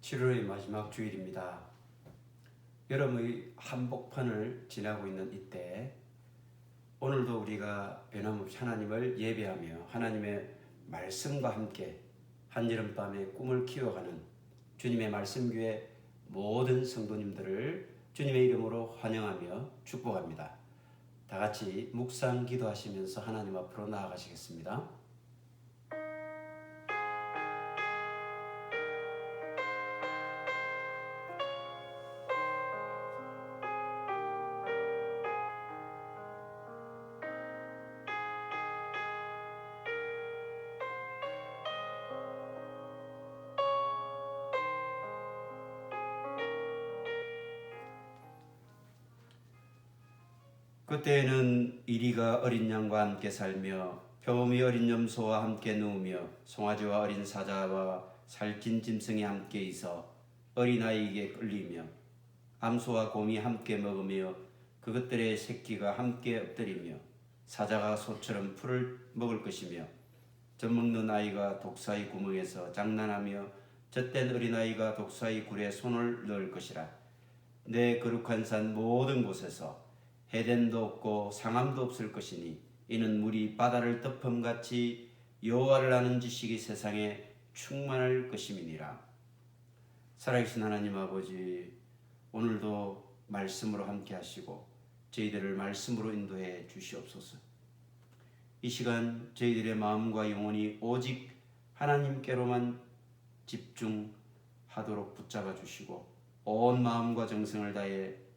7월의 마지막 주일입니다. 여름의 한복판을 지나고 있는 이때 오늘도 우리가 변함없이 하나님을 예배하며 하나님의 말씀과 함께 한여름밤의 꿈을 키워가는 주님의 말씀교회 모든 성도님들을 주님의 이름으로 환영하며 축복합니다. 다 같이 묵상 기도하시면서 하나님 앞으로 나아가시겠습니다. 그때에는 이리가 어린 양과 함께 살며 표범이 어린 염소와 함께 누우며 송아지와 어린 사자와 살찐 짐승이 함께 있어 어린아이에게 끌리며 암소와 곰이 함께 먹으며 그것들의 새끼가 함께 엎드리며 사자가 소처럼 풀을 먹을 것이며 젖먹는 아이가 독사의 구멍에서 장난하며 젖된 어린아이가 독사의 굴에 손을 넣을 것이라. 내 거룩한 산 모든 곳에서 해덴도 없고 상함도 없을 것이니 이는 물이 바다를 덮음같이 여호와를 아는 지식이 세상에 충만할 것임이니라. 살아계신 하나님 아버지, 오늘도 말씀으로 함께 하시고 저희들을 말씀으로 인도해 주시옵소서. 이 시간 저희들의 마음과 영혼이 오직 하나님께로만 집중하도록 붙잡아 주시고 온 마음과 정성을 다해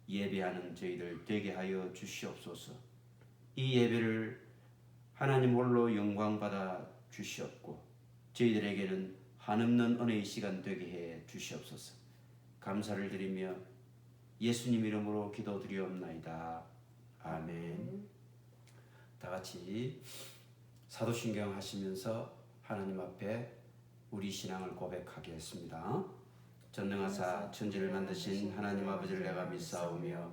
예배하는 저희들 되게 하여 주시옵소서. 이 예배를 하나님 홀로 영광 받아 주시옵고 저희들에게는 한없는 은혜의 시간 되게 해 주시옵소서. 감사를 드리며 예수님 이름으로 기도드리옵나이다. 아멘. 다 같이 사도신경 하시면서 하나님 앞에 우리 신앙을 고백하겠습니다. 전능하사 천지를 만드신 하나님 아버지를 내가 믿사오며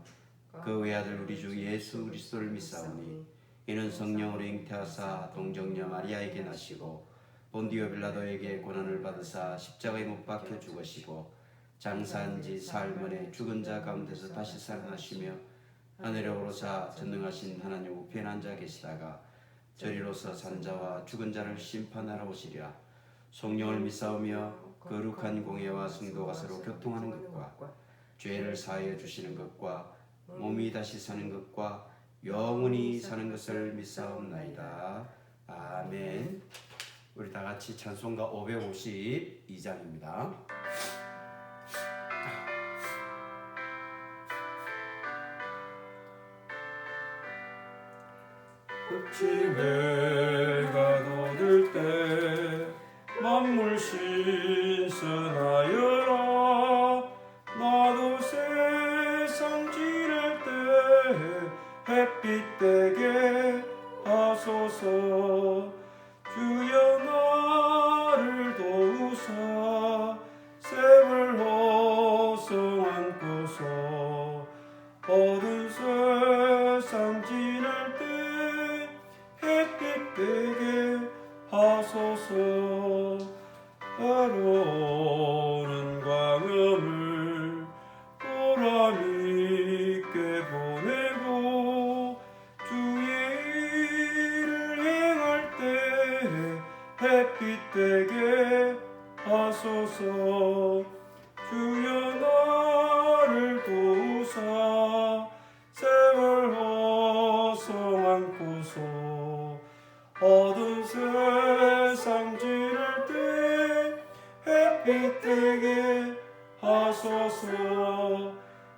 그 외아들 우리 주 예수 그리스도를 믿사오니 이는 성령으로 잉태하사 동정녀 마리아에게 나시고 본디오 빌라도에게 고난을 받으사 십자가에 못 박혀 죽으시고 장사한 지 사흘 만에 죽은 자 가운데서 다시 살아나시며 하늘에 오르사 전능하신 하나님 우편에 앉아 계시다가 저리로서 산자와 죽은 자를 심판하러 오시리라. 성령을 믿사오며 거룩한 공예와 성도가 서로 교통하는 것과 죄를 사하여 주시는 것과 몸이 다시 사는 것과 영원히 사는 것을 믿사옵나이다. 아멘. 우리 다 같이 찬송가 552장입니다. 흑침해가 돋을 때 만물 신선하여라. 나도 세상 지낼 때 햇빛 되게 하소서. 주여 나를 도우사 샘을 호송 안고서 어두운 세상 지낼 때 햇빛 되게 하소서. 때로는 광야를 보람 있게 보내고 주의 일을 행할 때 햇빛 되게 하소서. 주여 나를 도우사 샘을 호송 안고서 어두운 세상 지낼 때 햇빛 되게 하소서.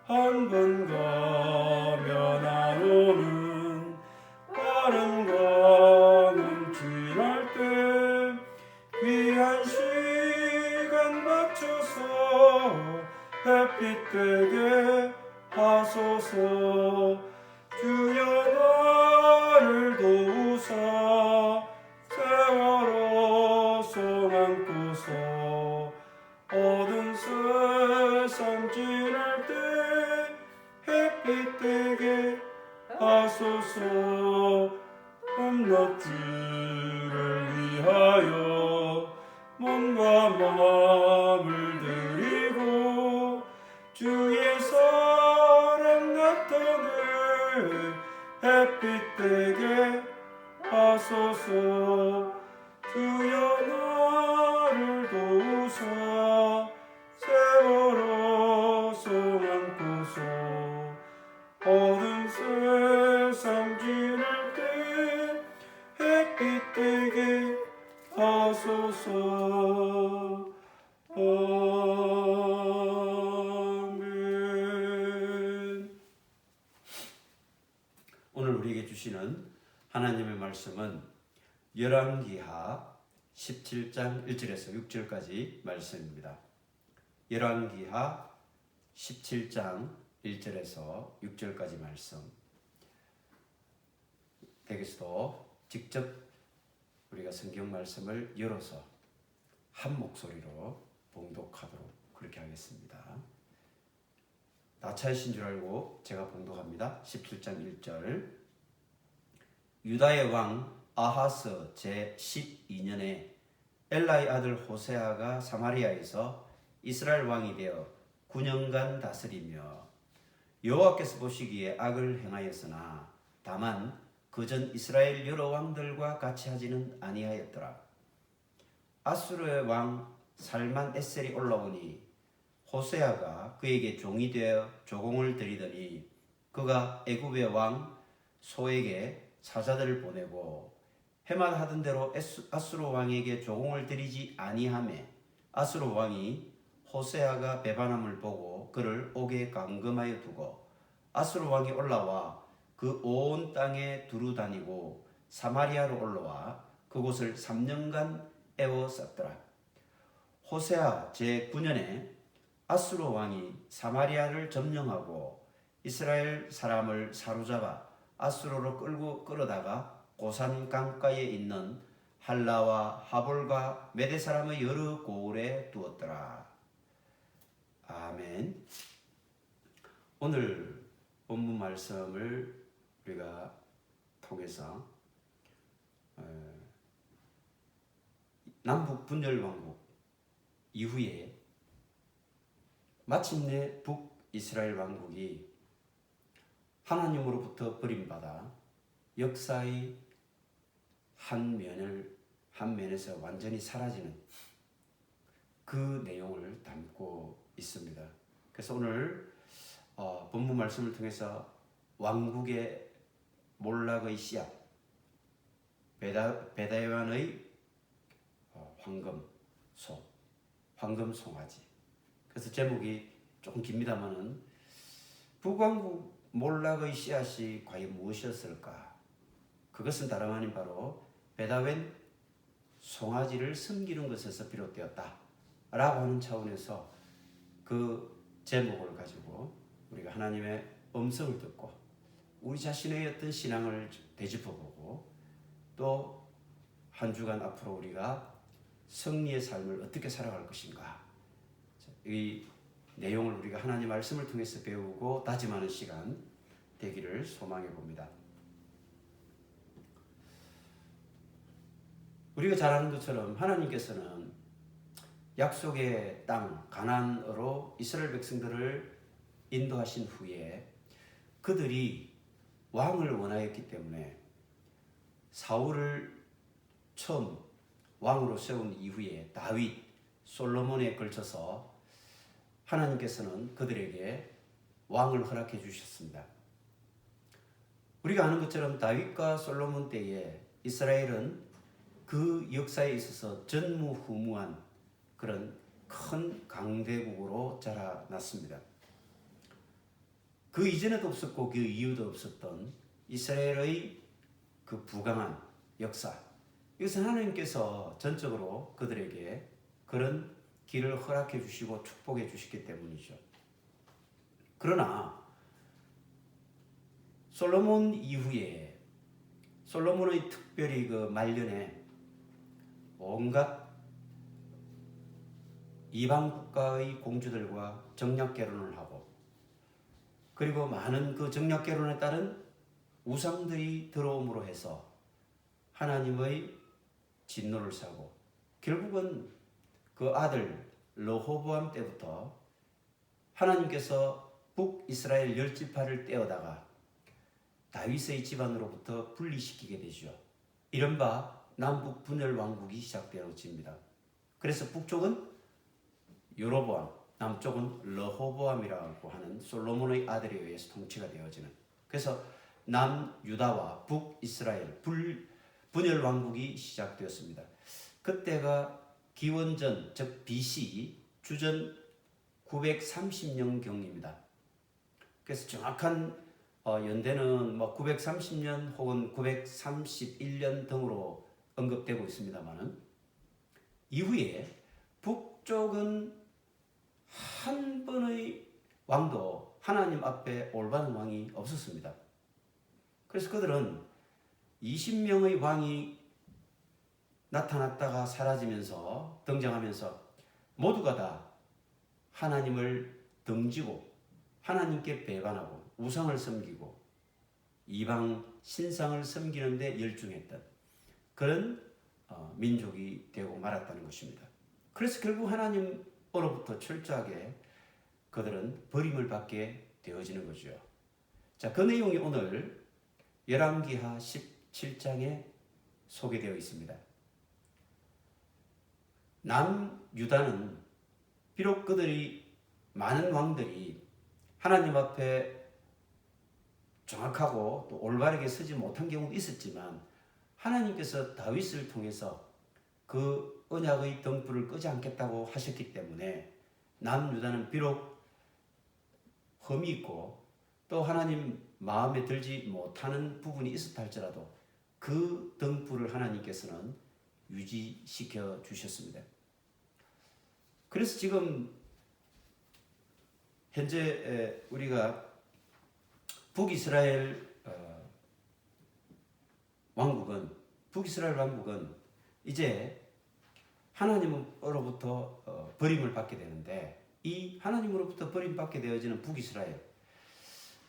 한 번 가면 안 오는 다른 강은 지날 때 귀한 시간 맞춰서 햇빛 되게 하소서. 주여 나를 도우사 세월 호송 안고서 어두운 세상 지날 때 햇빛 되게 하소서. 밤낮들을 위하여 몸과 마음을 주의 사랑 나타내 햇빛 되게 하소서. 주여 나를 도우사 세월호 손 안고서 어두운 세상 지낼 때 햇빛 되게 하소서. 아멘. 오늘 우리에게 주시는 하나님의 말씀은 열왕기하 17장 1절에서 6절까지 말씀입니다. 열왕기하 17장 1절에서 6절까지 말씀. 댁에서도 직접 우리가 성경 말씀을 열어서 한 목소리로 봉독하도록 그렇게 하겠습니다. 나차이신 줄 알고 제가 봉독합니다. 17장 1절. 유다의 왕 아하스 제12년에 엘라의 아들 호세아가 사마리아에서 이스라엘 왕이 되어 9년간 다스리며 여호와께서 보시기에 악을 행하였으나 다만 그전 이스라엘 여러 왕들과 같이 하지는 아니하였더라. 아수르의 왕 살만 에셀이 올라오니 호세아가 그에게 종이 되어 조공을 드리더니 그가 애굽의 왕 소에게 사자들을 보내고 해마다 하던 대로 아수르 왕에게 조공을 드리지 아니하매 아수르 왕이 호세아가 배반함을 보고 그를 옥에 감금하여 두고 아수르 왕이 올라와 그 온 땅에 두루 다니고 사마리아로 올라와 그곳을 3년간 애워쌌더라. 호세아 제9년에 아수르 왕이 사마리아를 점령하고 이스라엘 사람을 사로잡아 아수르로 끌어다가 고산 강가에 있는 할라와 하볼과 메대 사람의 여러 고을에 두었더라. 아멘. 오늘 본문 말씀을 우리가 통해서 남북 분열 왕국 이후에 마침내 북이스라엘 왕국이 하나님으로부터 버림받아 역사의 한 면에서 완전히 사라지는 그 내용을 담고 있습니다. 그래서 오늘 본문 말씀을 통해서 왕국의 몰락의 씨앗, 베다웬의 황금 송아지. 그래서 제목이 조금 깁니다만은 북왕국 몰락의 씨앗이 과연 무엇이었을까? 그것은 다름 아닌 바로 베다웬 송아지를 섬기는 것에서 비롯되었다 라고 하는 차원에서 그 제목을 가지고 우리가 하나님의 음성을 듣고 우리 자신의 어떤 신앙을 되짚어보고 또 한 주간 앞으로 우리가 승리의 삶을 어떻게 살아갈 것인가, 이 내용을 우리가 하나님 말씀을 통해서 배우고 다짐하는 시간 되기를 소망해 봅니다. 우리가 잘 아는 것처럼 하나님께서는 약속의 땅 가나안으로 이스라엘 백성들을 인도하신 후에 그들이 왕을 원하였기 때문에 사울을 처음 왕으로 세운 이후에 다윗, 솔로몬에 걸쳐서 하나님께서는 그들에게 왕을 허락해 주셨습니다. 우리가 아는 것처럼 다윗과 솔로몬 때에 이스라엘은 그 역사에 있어서 전무후무한 그런 큰 강대국으로 자라났습니다. 그 이전에도 없었고 그 이후도 없었던 이스라엘의 그 부강한 역사, 이것은 하나님께서 전적으로 그들에게 그런 길을 허락해 주시고 축복해 주셨기 때문이죠. 그러나 솔로몬 이후에 솔로몬의 특별히 그 말년에 온갖 이방 국가의 공주들과 정략 결혼을 하고 그리고 많은 그 정략 결혼에 따른 우상들이 들어옴으로 해서 하나님의 진노를 사고 결국은 그 아들 르호보암 때부터 하나님께서 북이스라엘 10지파를 떼어다가 다윗의 집안으로부터 분리시키게 되죠. 이른바 남북 분열 왕국이 시작되어집니다. 그래서 북쪽은 여로보암, 남쪽은 르호보암이라고 하는 솔로몬의 아들에 의해서 통치가 되어지는, 그래서 남유다와 북이스라엘 분열 왕국이 시작되었습니다. 그때가 기원전 즉 BC 주전 930년경입니다. 그래서 정확한 연대는 930년 혹은 931년 등으로 언급되고 있습니다만은, 이후에 북쪽은 한 번의 왕도 하나님 앞에 올바른 왕이 없었습니다. 그래서 그들은 20명의 왕이 나타났다가 사라지면서 등장하면서 모두가 다 하나님을 등지고 하나님께 배반하고 우상을 섬기고 이방 신상을 섬기는 데 열중했던 그런 민족이 되고 말았다는 것입니다. 그래서 결국 하나님으로부터 철저하게 그들은 버림을 받게 되어지는 거죠. 자, 그 내용이 오늘 열왕기하 17장에 소개되어 있습니다. 남유다는 비록 그들이 많은 왕들이 하나님 앞에 정확하고 또 올바르게 서지 못한 경우도 있었지만, 하나님께서 다윗을 통해서 그 언약의 등불을 끄지 않겠다고 하셨기 때문에 남유다는 비록 흠이 있고 또 하나님 마음에 들지 못하는 부분이 있었다 할지라도 그 등불을 하나님께서는 유지시켜 주셨습니다. 그래서 지금 현재 우리가 북이스라엘 왕국은 이제 하나님으로부터 버림을 받게 되는데, 이 하나님으로부터 버림받게 되어지는 북이스라엘,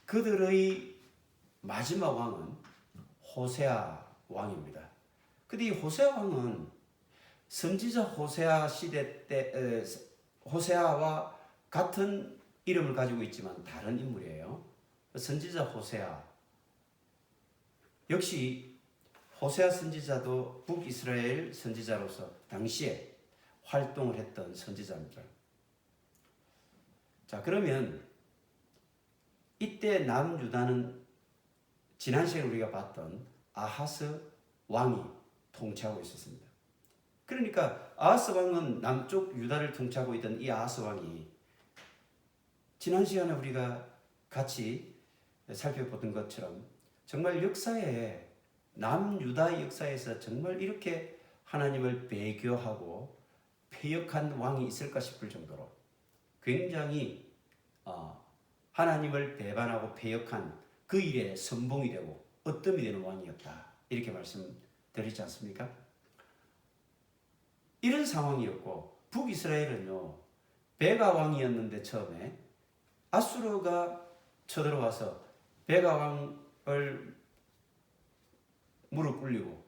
그들의 마지막 왕은 호세아 왕입니다. 근데 이 호세아 왕은 선지자 호세아 시대 때 호세아와 같은 이름을 가지고 있지만 다른 인물이에요. 선지자 호세아 역시 호세아 선지자도 북이스라엘 선지자로서 당시에 활동을 했던 선지자입니다. 자, 그러면 이때 남유다는 지난 시간에 우리가 봤던 아하스 왕이 통치하고 있었습니다. 그러니까 아하스 왕은 남쪽 유다를 통치하고 있던 이 아하스 왕이 지난 시간에 우리가 같이 살펴보던 것처럼 정말 역사에 남유다의 역사에서 정말 이렇게 하나님을 배교하고 패역한 왕이 있을까 싶을 정도로 굉장히 하나님을 배반하고 패역한 그 일에 선봉이 되고 으뜸이 되는 왕이었다, 이렇게 말씀드리지 않습니까? 이런 상황이었고, 북이스라엘은요 베가 왕이었는데 처음에 아수르가 쳐들어와서 베가 왕을 무릎 꿇리고,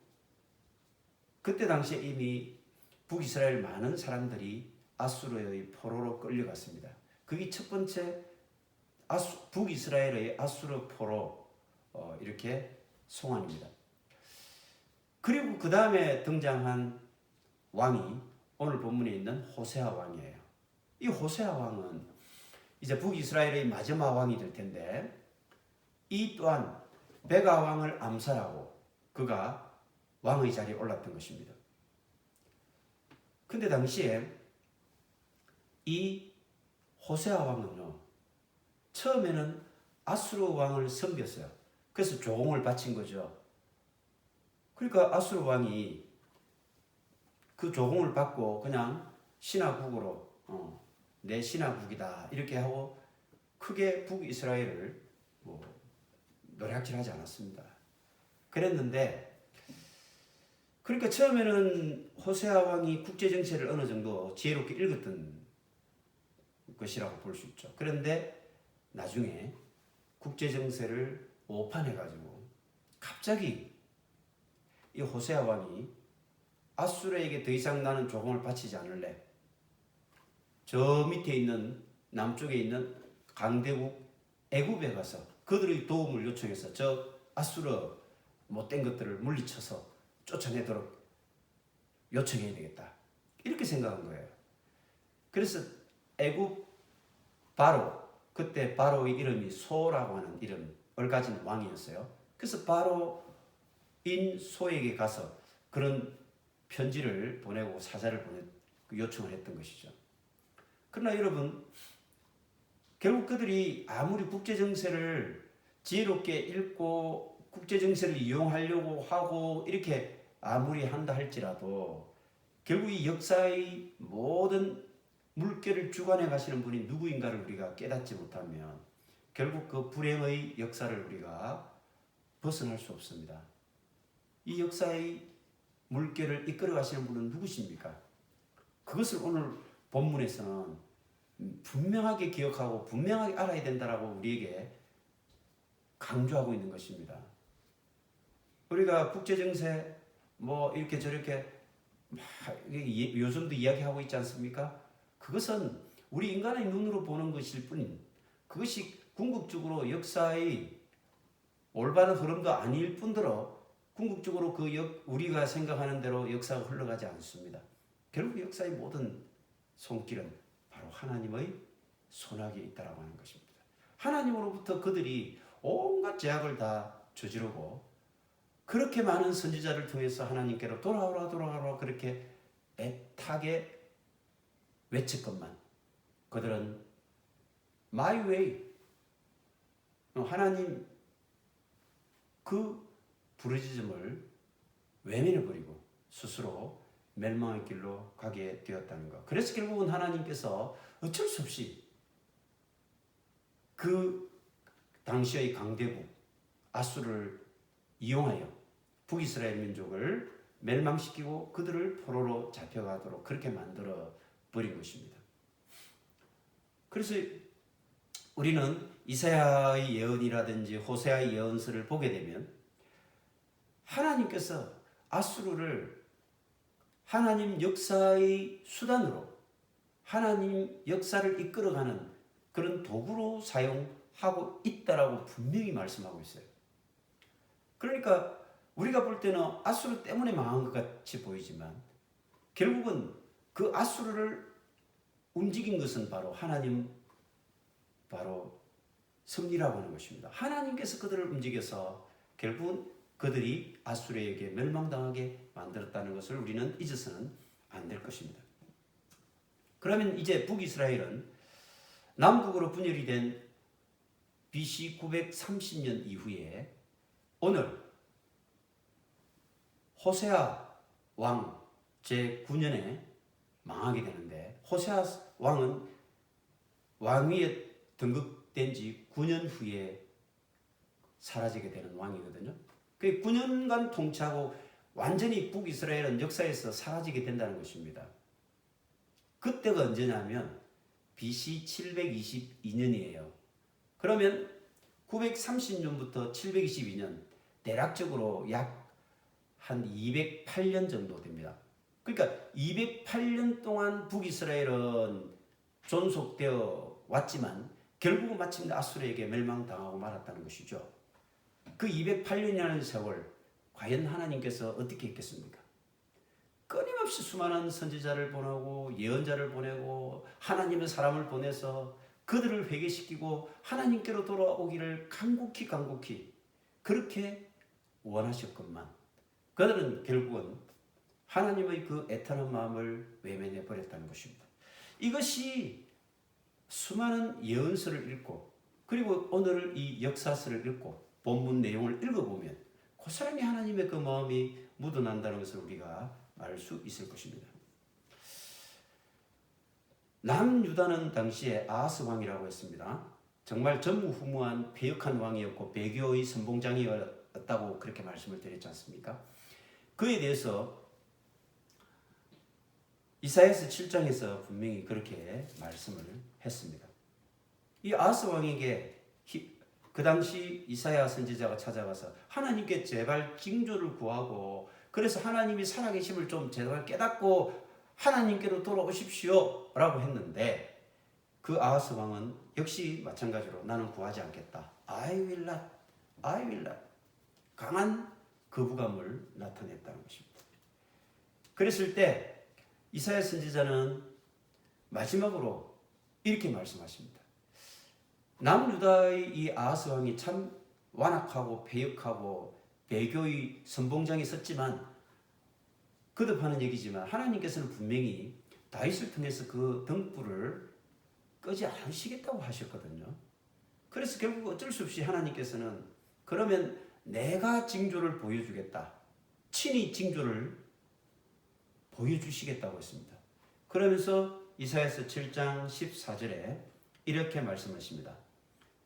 그때 당시에 이미 북이스라엘 많은 사람들이 아수르의 포로로 끌려갔습니다. 그게 첫 번째 북이스라엘의 아수르 포로 이렇게 송환입니다. 그리고 그 다음에 등장한 왕이 오늘 본문에 있는 호세아 왕이에요. 이 호세아 왕은 이제 북이스라엘의 마지막 왕이 될 텐데, 이 또한 베가 왕을 암살하고 그가 왕의 자리에 올랐던 것입니다. 근데 당시에 이 호세아 왕은요 처음에는 아수르 왕을 섬겼어요. 그래서 조공을 바친 거죠. 그러니까 아수르 왕이 그 조공을 받고 그냥 신하국으로 내 신하국이다 이렇게 하고 크게 북이스라엘을 노략질하지 않았습니다. 그랬는데, 그러니까 처음에는 호세아 왕이 국제정세를 어느 정도 지혜롭게 읽었던 것이라고 볼 수 있죠. 그런데 나중에 국제정세를 오판해가지고 갑자기 이 호세아 왕이 아수르에게 더 이상 나는 조공을 바치지 않을래, 저 밑에 있는 남쪽에 있는 강대국 애굽에 가서 그들의 도움을 요청해서 저 아수르 못된 것들을 물리쳐서 쫓아내도록 요청해야 되겠다. 이렇게 생각한 거예요. 그래서 애굽 바로, 그때 바로의 이름이 소라고 하는 이름을 가진 왕이었어요. 그래서 바로인 소에게 가서 그런 편지를 보내고 사자를 요청을 했던 것이죠. 그러나 여러분, 결국 그들이 아무리 국제정세를 지혜롭게 읽고 국제정세를 이용하려고 하고 이렇게 아무리 한다 할지라도 결국 이 역사의 모든 물결을 주관해 가시는 분이 누구인가를 우리가 깨닫지 못하면 결국 그 불행의 역사를 우리가 벗어날 수 없습니다. 이 역사의 물결을 이끌어 가시는 분은 누구십니까? 그것을 오늘 본문에서는 분명하게 기억하고 분명하게 알아야 된다라고 우리에게 강조하고 있는 것입니다. 우리가 국제정세 뭐 이렇게 저렇게 요즘도 이야기하고 있지 않습니까? 그것은 우리 인간의 눈으로 보는 것일 뿐인, 그것이 궁극적으로 역사의 올바른 흐름도 아닐 뿐더러 궁극적으로 우리가 생각하는 대로 역사가 흘러가지 않습니다. 결국 역사의 모든 손길은 바로 하나님의 손아귀에 있다라고 하는 것입니다. 하나님으로부터 그들이 온갖 죄악을 다 저지르고 그렇게 많은 선지자를 통해서 하나님께로 돌아오라 그렇게 애타게 외쳤건만 그들은 my way, 하나님 그 부르짖음을 외면해버리고 스스로 멸망의 길로 가게 되었다는 것. 그래서 결국은 하나님께서 어쩔 수 없이 그 당시의 강대국 아수르를 이용하여 북이스라엘 민족을 멸망시키고 그들을 포로로 잡혀가도록 그렇게 만들어 버린 것입니다. 그래서 우리는 이사야의 예언이라든지 호세아의 예언서를 보게 되면 하나님께서 아수르를 하나님 역사의 수단으로 하나님 역사를 이끌어가는 그런 도구로 사용하고 있다라고 분명히 말씀하고 있어요. 그러니까 우리가 볼 때는 아수르 때문에 망한 것 같이 보이지만 결국은 그 아수르를 움직인 것은 바로 하나님, 바로 섭리라고 하는 것입니다. 하나님께서 그들을 움직여서 결국은 그들이 아수르에게 멸망당하게 만들었다는 것을 우리는 잊어서는 안 될 것입니다. 그러면 이제 북이스라엘은 남북으로 분열이 된 BC 930년 이후에 오늘 호세아 왕 제9년에 망하게 되는데, 호세아 왕은 왕위에 등극된 지 9년 후에 사라지게 되는 왕이거든요. 그 9년간 통치하고 완전히 북이스라엘은 역사에서 사라지게 된다는 것입니다. 그때가 언제냐면 BC 722년이에요. 그러면 930년부터 722년, 대략적으로 약 한 208년 정도 됩니다. 그러니까 208년 동안 북이스라엘은 존속되어 왔지만 결국은 마침내 아수르에게 멸망당하고 말았다는 것이죠. 그 208년이라는 세월, 과연 하나님께서 어떻게 했겠습니까? 끊임없이 수많은 선지자를 보내고 예언자를 보내고 하나님의 사람을 보내서 그들을 회개시키고 하나님께로 돌아오기를 간곡히 그렇게 원하셨건만 그들은 결국은 하나님의 그 애타는 마음을 외면해 버렸다는 것입니다. 이것이 수많은 예언서를 읽고 그리고 오늘 이 역사서를 읽고 본문 내용을 읽어보면 고스란히 하나님의 그 마음이 묻어난다는 것을 우리가 알 수 있을 것입니다. 남유다는 당시에 아하스 왕이라고 했습니다. 정말 전무후무한 패역한 왕이었고 배교의 선봉장이었다고 그렇게 말씀을 드렸지 않습니까? 그에 대해서 이사야서 7장에서 분명히 그렇게 말씀을 했습니다. 이 아하스 왕에게 그 당시 이사야 선지자가 찾아가서 하나님께 제발 징조를 구하고 그래서 하나님이 살아계심을 좀 제발 깨닫고 하나님께로 돌아오십시오 라고 했는데 그 아하스 왕은 역시 마찬가지로 나는 구하지 않겠다. I will not, I will not. 강한 거부감을 나타냈다는 것입니다. 그랬을 때 이사야 선지자는 마지막으로 이렇게 말씀하십니다. 남유다의 이 아하스 왕이 참 완악하고 패역하고 배교의 선봉장에 섰지만 거듭하는 얘기지만 하나님께서는 분명히 다윗을 통해서 그 등불을 끄지 않으시겠다고 하셨거든요. 그래서 결국 어쩔 수 없이 하나님께서는 그러면 내가 징조를 보여주겠다. 친히 징조를 보여주시겠다고 했습니다. 그러면서 이사야서 7장 14절에 이렇게 말씀하십니다.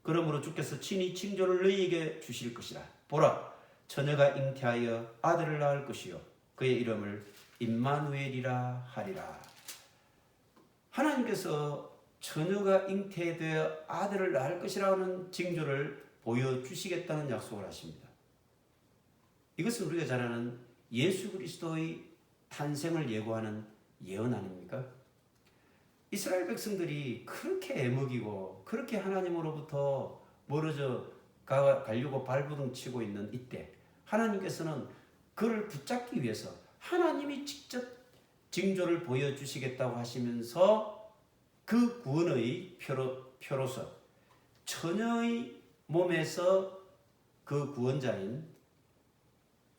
그러므로 주께서 친히 징조를 너희에게 주실 것이라. 보라, 처녀가 잉태하여 아들을 낳을 것이요 그의 이름을 임마누엘이라 하리라. 하나님께서 처녀가 잉태되어 아들을 낳을 것이라는 징조를 보여주시겠다는 약속을 하십니다. 이것은 우리가 잘 아는 예수 그리스도의 탄생을 예고하는 예언 아닙니까? 이스라엘 백성들이 그렇게 애먹이고 그렇게 하나님으로부터 멀어져 가려고 발버둥 치고 있는 이때 하나님께서는 그를 붙잡기 위해서 하나님이 직접 징조를 보여주시겠다고 하시면서 그 구원의 표로서 처녀의 몸에서 그 구원자인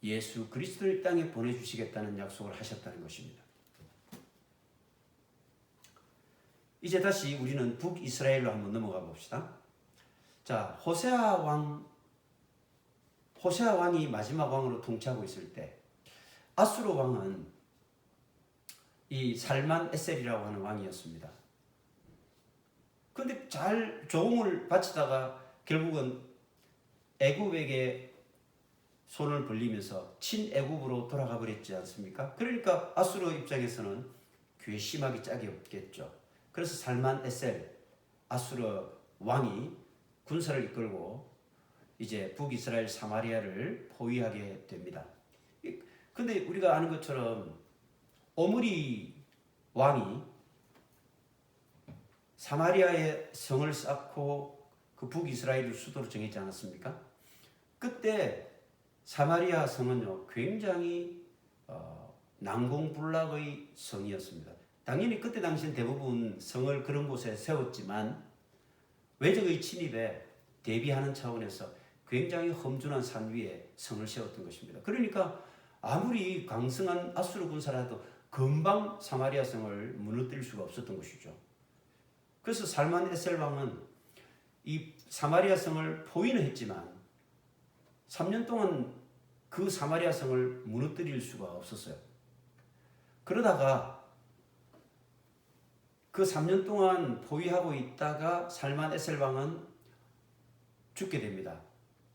예수 그리스도를 땅에 보내주시겠다는 약속을 하셨다는 것입니다. 이제 다시 우리는 북이스라엘로 한번 넘어가 봅시다. 자, 호세아 왕이 마지막 왕으로 통치하고 있을 때 아수르 왕은 이 살만 에셀이라고 하는 왕이었습니다. 그런데 잘 조공을 바치다가 결국은 애굽에게 손을 벌리면서 친애굽으로 돌아가 버렸지 않습니까? 그러니까 아수르 입장에서는 괘씸하기 짝이 없겠죠. 그래서 살만 에셀 아수르 왕이 군사를 이끌고 이제 북이스라엘 사마리아를 포위하게 됩니다. 근데 우리가 아는 것처럼 오므리 왕이 사마리아에 성을 쌓고 그 북이스라엘을 수도로 정했지 않았습니까? 그때 사마리아 성은요 굉장히 난공불락의 성이었습니다. 당연히 그때 당시엔 대부분 성을 그런 곳에 세웠지만 외적의 침입에 대비하는 차원에서 굉장히 험준한 산 위에 성을 세웠던 것입니다. 그러니까 아무리 강성한 아수르 군사라도 금방 사마리아 성을 무너뜨릴 수가 없었던 것이죠. 그래서 살만 에셀 왕은 이 사마리아 성을 포위는 했지만 3년 동안 그 사마리아 성을 무너뜨릴 수가 없었어요. 그러다가 그 3년 동안 포위하고 있다가 살만 에셀 왕은 죽게 됩니다.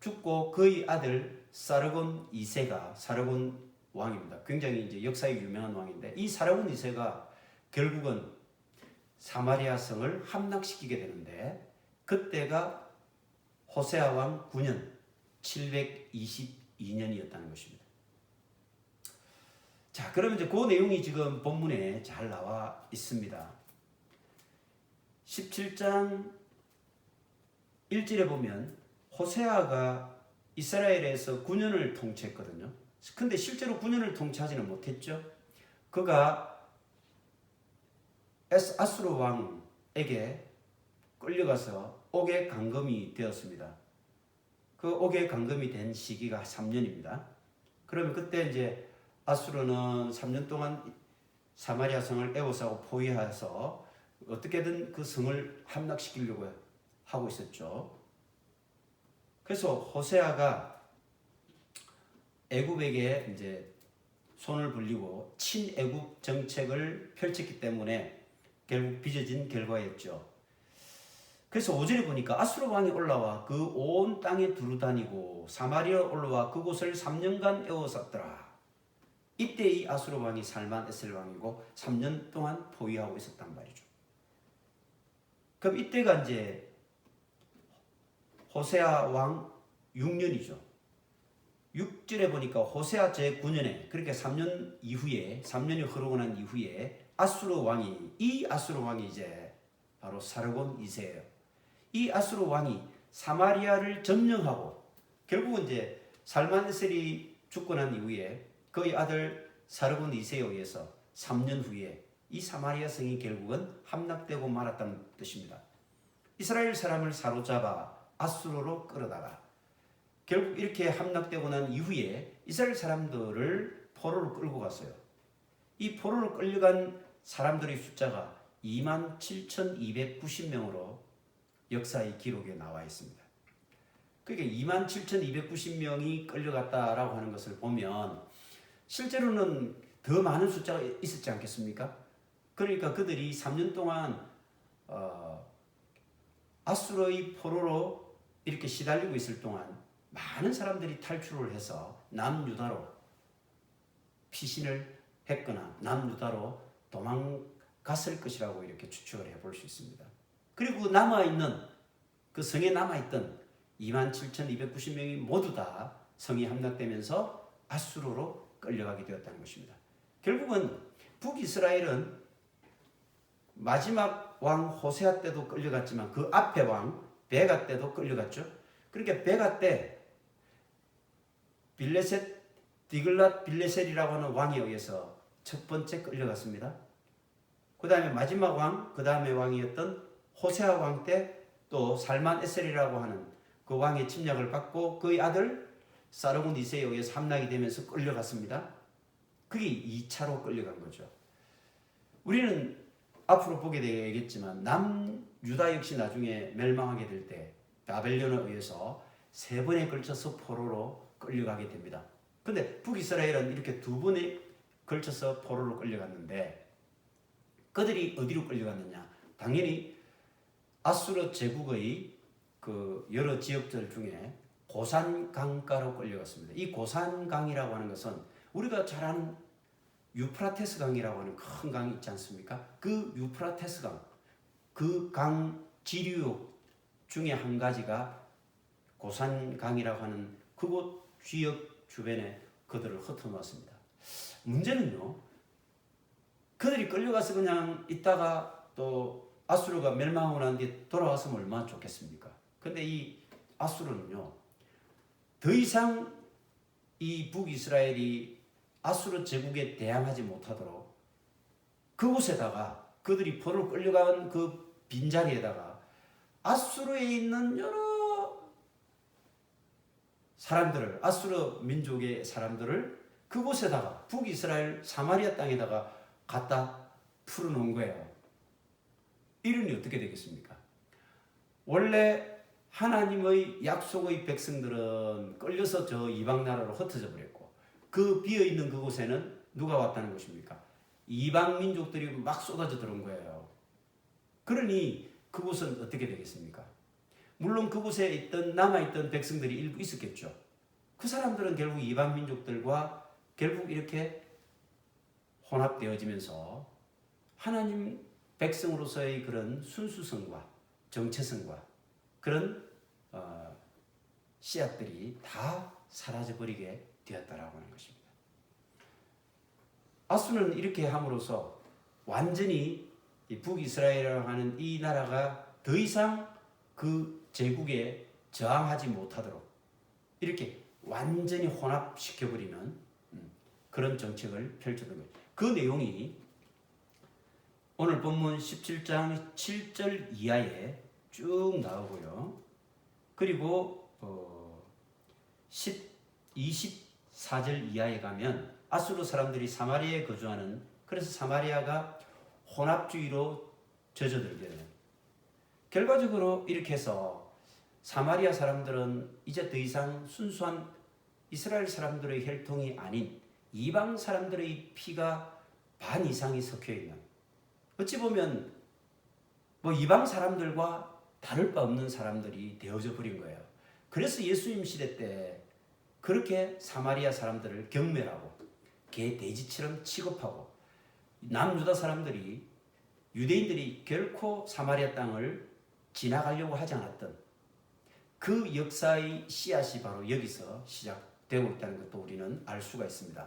죽고 그의 아들 사르곤 2세가 사르곤 왕입니다. 굉장히 이제 역사에 유명한 왕인데 이 사르곤 2세가 결국은 사마리아 성을 함락시키게 되는데 그때가 호세아 왕 9년 722년이었다는 것입니다. 자, 그러면 이제 그 내용이 지금 본문에 잘 나와 있습니다. 17장 1절에 보면 호세아가 이스라엘에서 9년을 통치했거든요. 근데 실제로 9년을 통치하지는 못했죠. 그가 아수르 왕에게 끌려가서 옥에 감금이 되었습니다. 그 옥에 감금이 된 시기가 3년입니다. 그러면 그때 이제 아수르는 3년 동안 사마리아 성을 에워싸고 포위해서 어떻게든 그 성을 함락시키려고 하고 있었죠. 그래서 호세아가 애굽에게 이제 손을 벌리고 친애굽 정책을 펼쳤기 때문에 결국 빚어진 결과였죠. 그래서 5절에 보니까 아수르 왕이 올라와 그 온 땅에 두루다니고 사마리아 올라와 그곳을 3년간 에워쌌더라. 이때 이 아수르 왕이 살만 에셀 왕이고 3년 동안 포위하고 있었단 말이죠. 그럼 이때가 이제 호세아 왕 6년이죠. 6절에 보니까 호세아 제9년에 그렇게 3년 이후에 3년이 흐르고 난 이후에 이 아수르 왕이 이제 바로 사르곤 2세예요. 이 아수르 왕이 사마리아를 점령하고 결국은 이제 살만에셀이 죽고 난 이후에 그의 아들 사르곤 2세에 의해서 3년 후에 이 사마리아 성이 결국은 함락되고 말았다는 뜻입니다. 이스라엘 사람을 사로잡아 아수르로 끌어다가 결국 이렇게 함락되고 난 이후에 이스라엘 사람들을 포로로 끌고 갔어요. 이 포로로 끌려간 사람들의 숫자가 27,290명으로 역사의 기록에 나와 있습니다. 그러니까 27,290명이 끌려갔다라고 하는 것을 보면 실제로는 더 많은 숫자가 있었지 않겠습니까? 그러니까 그들이 3년 동안 아수르의 포로로 이렇게 시달리고 있을 동안 많은 사람들이 탈출을 해서 남유다로 피신을 했거나 남유다로 도망갔을 것이라고 이렇게 추측을 해볼 수 있습니다. 그리고 남아있는 그 성에 남아있던 27,290명이 모두 다 성이 함락되면서 아수르로 끌려가게 되었다는 것입니다. 결국은 북이스라엘은 마지막 왕 호세아 때도 끌려갔지만 그 앞에 왕 베가 때도 끌려갔죠. 그러니까 베가 때 빌레셋 디글랏 빌레셋이라고 하는 왕에 의해서 첫 번째 끌려갔습니다. 그 다음에 마지막 왕, 그 다음에 왕이었던 호세아 왕 때 또 살만 에셀이라고 하는 그 왕의 침략을 받고 그의 아들 사르곤 2세에 의해서 함락이 되면서 끌려갔습니다. 그게 2차로 끌려간 거죠. 우리는 앞으로 보게 되겠지만 남유다 역시 나중에 멸망하게 될 때 바벨론에 의해서 3번에 걸쳐서 포로로 끌려가게 됩니다. 근데 북이스라엘은 이렇게 2번에 걸쳐서 포로로 끌려갔는데 그들이 어디로 끌려갔느냐? 당연히 아수르 제국의 그 여러 지역들 중에 고산 강가로 끌려갔습니다. 이 고산 강이라고 하는 것은 우리가 잘 아는 유프라테스 강이라고 하는 큰 강이 있지 않습니까? 그 유프라테스 강, 그 강 지류 중에 한 가지가 고산 강이라고 하는 그곳 지역 주변에 그들을 흩어놓았습니다. 문제는요, 그들이 끌려가서 그냥 있다가 또 아수르가 멸망하고 난 뒤에 돌아왔으면 얼마나 좋겠습니까? 근데 이 아수르는요, 더 이상 이 북이스라엘이 아수르 제국에 대항하지 못하도록 그곳에다가 그들이 포로로 끌려간 그 빈자리에다가 아수르에 있는 여러 사람들을, 아수르 민족의 사람들을 그곳에다가 북이스라엘 사마리아 땅에다가 갖다 풀어놓은 거예요. 이러니 어떻게 되겠습니까? 원래 하나님의 약속의 백성들은 끌려서 저 이방 나라로 흩어져 버렸고 그 비어있는 그곳에는 누가 왔다는 것입니까? 이방 민족들이 막 쏟아져 들어온 거예요. 그러니 그곳은 어떻게 되겠습니까? 물론 그곳에 있던 남아있던 백성들이 일부 있었겠죠. 그 사람들은 결국 이방 민족들과 결국 이렇게 혼합되어지면서 하나님 백성으로서의 그런 순수성과 정체성과 그런 씨앗들이 다 사라져버리게 되었다라고 하는 것입니다. 아수르는 이렇게 함으로써 완전히 북이스라엘이라고 하는 이 나라가 더 이상 그 제국에 저항하지 못하도록 이렇게 완전히 혼합시켜버리는 그런 정책을 펼쳤던 거예요. 그 내용이 오늘 본문 17장 7절 이하에 쭉 나오고요. 그리고 24절 이하에 가면 아수르 사람들이 사마리아에 거주하는, 그래서 사마리아가 혼합주의로 젖어들게 돼요. 결과적으로 이렇게 해서 사마리아 사람들은 이제 더 이상 순수한 이스라엘 사람들의 혈통이 아닌 이방 사람들의 피가 반 이상이 섞여 있는, 어찌 보면 뭐 이방 사람들과 다를 바 없는 사람들이 되어져 버린 거예요. 그래서 예수님 시대 때 그렇게 사마리아 사람들을 경멸하고 개 돼지처럼 취급하고 남유다 사람들이, 유대인들이 결코 사마리아 땅을 지나가려고 하지 않았던 그 역사의 씨앗이 바로 여기서 시작되고 있다는 것도 우리는 알 수가 있습니다.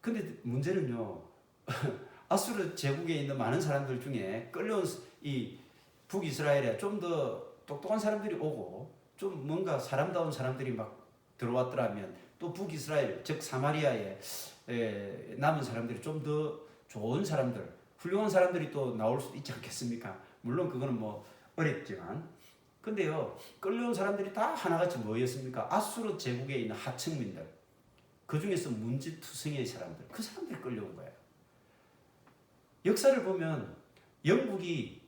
근데 문제는요, 아수르 제국에 있는 많은 사람들 중에 끌려온 이 북이스라엘에 좀 더 똑똑한 사람들이 오고 좀 뭔가 사람다운 사람들이 막 들어왔더라면 또 북이스라엘 즉 사마리아에 남은 사람들이 좀 더 좋은 사람들 훌륭한 사람들이 또 나올 수도 있지 않겠습니까? 물론 그거는 뭐 어렵지만 근데요 끌려온 사람들이 다 하나같이 뭐였습니까? 아수르 제국에 있는 하층민들 그 중에서 문지투성이의 사람들 그 사람들이 끌려온 거예요. 역사를 보면 영국이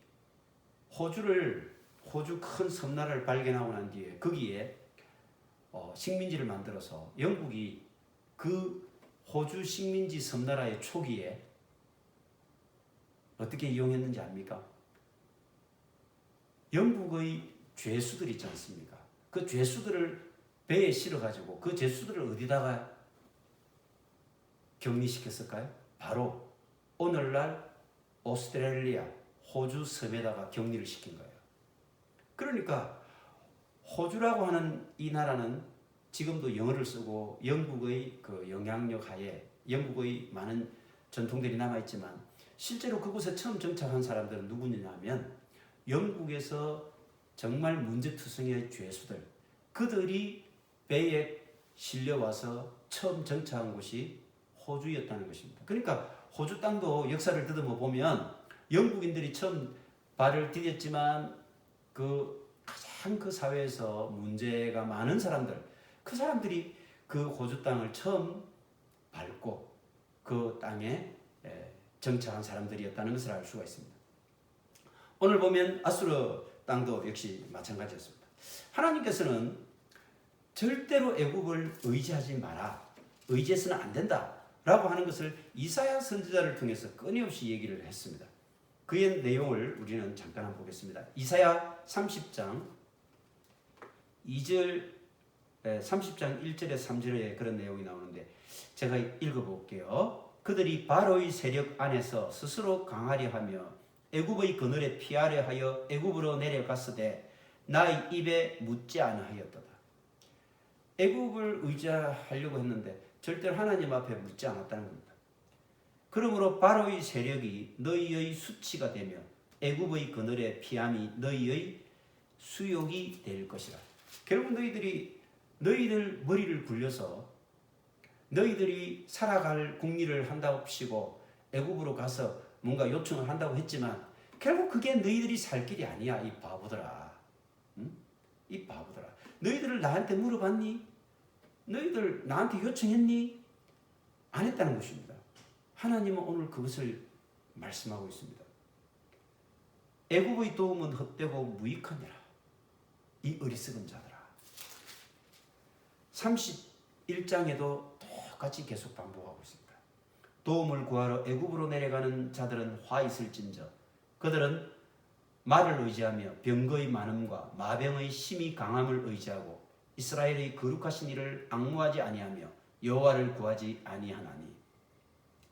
호주 큰 섬나라를 발견하고 난 뒤에 거기에 식민지를 만들어서 영국이 그 호주 식민지 섬나라의 초기에 어떻게 이용했는지 압니까? 영국의 죄수들 있지 않습니까? 그 죄수들을 배에 실어가지고 그 죄수들을 어디다가 격리시켰을까요? 바로 오늘날 오스트레일리아, 호주 섬에다가 격리를 시킨 거예요. 그러니까 호주라고 하는 이 나라는 지금도 영어를 쓰고 영국의 그 영향력 하에 영국의 많은 전통들이 남아있지만 실제로 그곳에 처음 정착한 사람들은 누구냐면 영국에서 정말 문제투성이의 죄수들 그들이 배에 실려와서 처음 정착한 곳이 호주였다는 것입니다. 그러니까 호주 땅도 역사를 더듬어 보면 영국인들이 처음 발을 디뎠지만 가장 그 사회에서 문제가 많은 사람들 그 사람들이 그 호주 땅을 처음 밟고 그 땅에 정착한 사람들이었다는 것을 알 수가 있습니다. 오늘 보면 아수르 땅도 역시 마찬가지였습니다. 하나님께서는 절대로 애굽을 의지하지 마라. 의지해서는 안 된다. 라고 하는 것을 이사야 선지자를 통해서 끊임없이 얘기를 했습니다. 그의 내용을 우리는 잠깐 한번 보겠습니다. 이사야 30장 2절 30장 1절에 3절에 그런 내용이 나오는데 제가 읽어볼게요. 그들이 바로의 세력 안에서 스스로 강하려 하며 애굽의 그늘에 피하려 하여 애굽으로 내려갔으되 나의 입에 묻지 아니하였도다. 애굽을 의지하려고 했는데 절대로 하나님 앞에 묻지 않았다는 겁니다. 그러므로 바로의 세력이 너희의 수치가 되며 애굽의 그늘에 피함이 너희의 수욕이 될 것이라. 결국 너희들 머리를 굴려서 너희들이 살아갈 궁리를 한답시고 애굽으로 가서 뭔가 요청을 한다고 했지만 결국 그게 너희들이 살 길이 아니야. 이 바보들아. 응? 이 바보들아. 너희들을 나한테 물어봤니? 너희들 나한테 요청했니? 안 했다는 것입니다. 하나님은 오늘 그것을 말씀하고 있습니다. 애굽의 도움은 헛되고 무익하니라. 이 어리석은 자들아. 31장에도 똑같이 계속 반복하고 있습니다. 도움을 구하러 애굽으로 내려가는 자들은 화 있을진저 그들은 말을 의지하며 병거의 많음과 마병의 심히 강함을 의지하고 이스라엘의 거룩하신 이를 앙무하지 아니하며 여호와를 구하지 아니하나니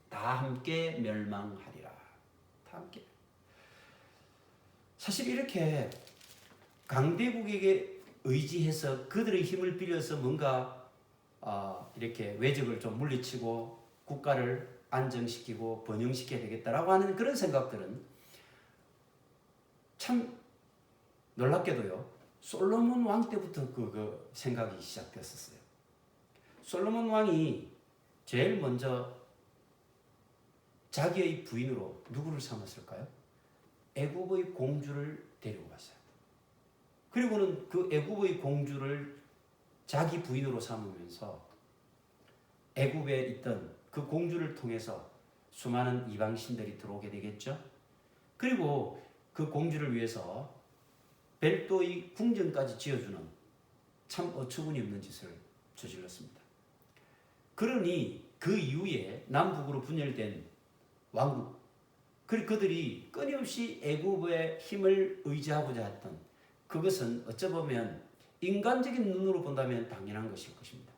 다 함께 멸망하리라. 다 함께. 사실 이렇게 강대국에게 의지해서 그들의 힘을 빌려서 뭔가 이렇게 외적을 좀 물리치고 국가를 안정시키고 번영시켜야 되겠다라고 하는 그런 생각들은 참 놀랍게도요. 솔로몬 왕 때부터 그 생각이 시작됐었어요. 솔로몬 왕이 제일 먼저 자기의 부인으로 누구를 삼았을까요? 애굽의 공주를 데리고 갔어요. 그리고는 그 애굽의 공주를 자기 부인으로 삼으면서 애굽에 있던 그 공주를 통해서 수많은 이방신들이 들어오게 되겠죠. 그리고 그 공주를 위해서 별도의 궁전까지 지어주는 참 어처구니 없는 짓을 저질렀습니다. 그러니 그 이후에 남북으로 분열된 왕국, 그들이 끊임없이 애굽의 힘을 의지하고자 했던 그것은 어쩌보면 인간적인 눈으로 본다면 당연한 것일 것입니다.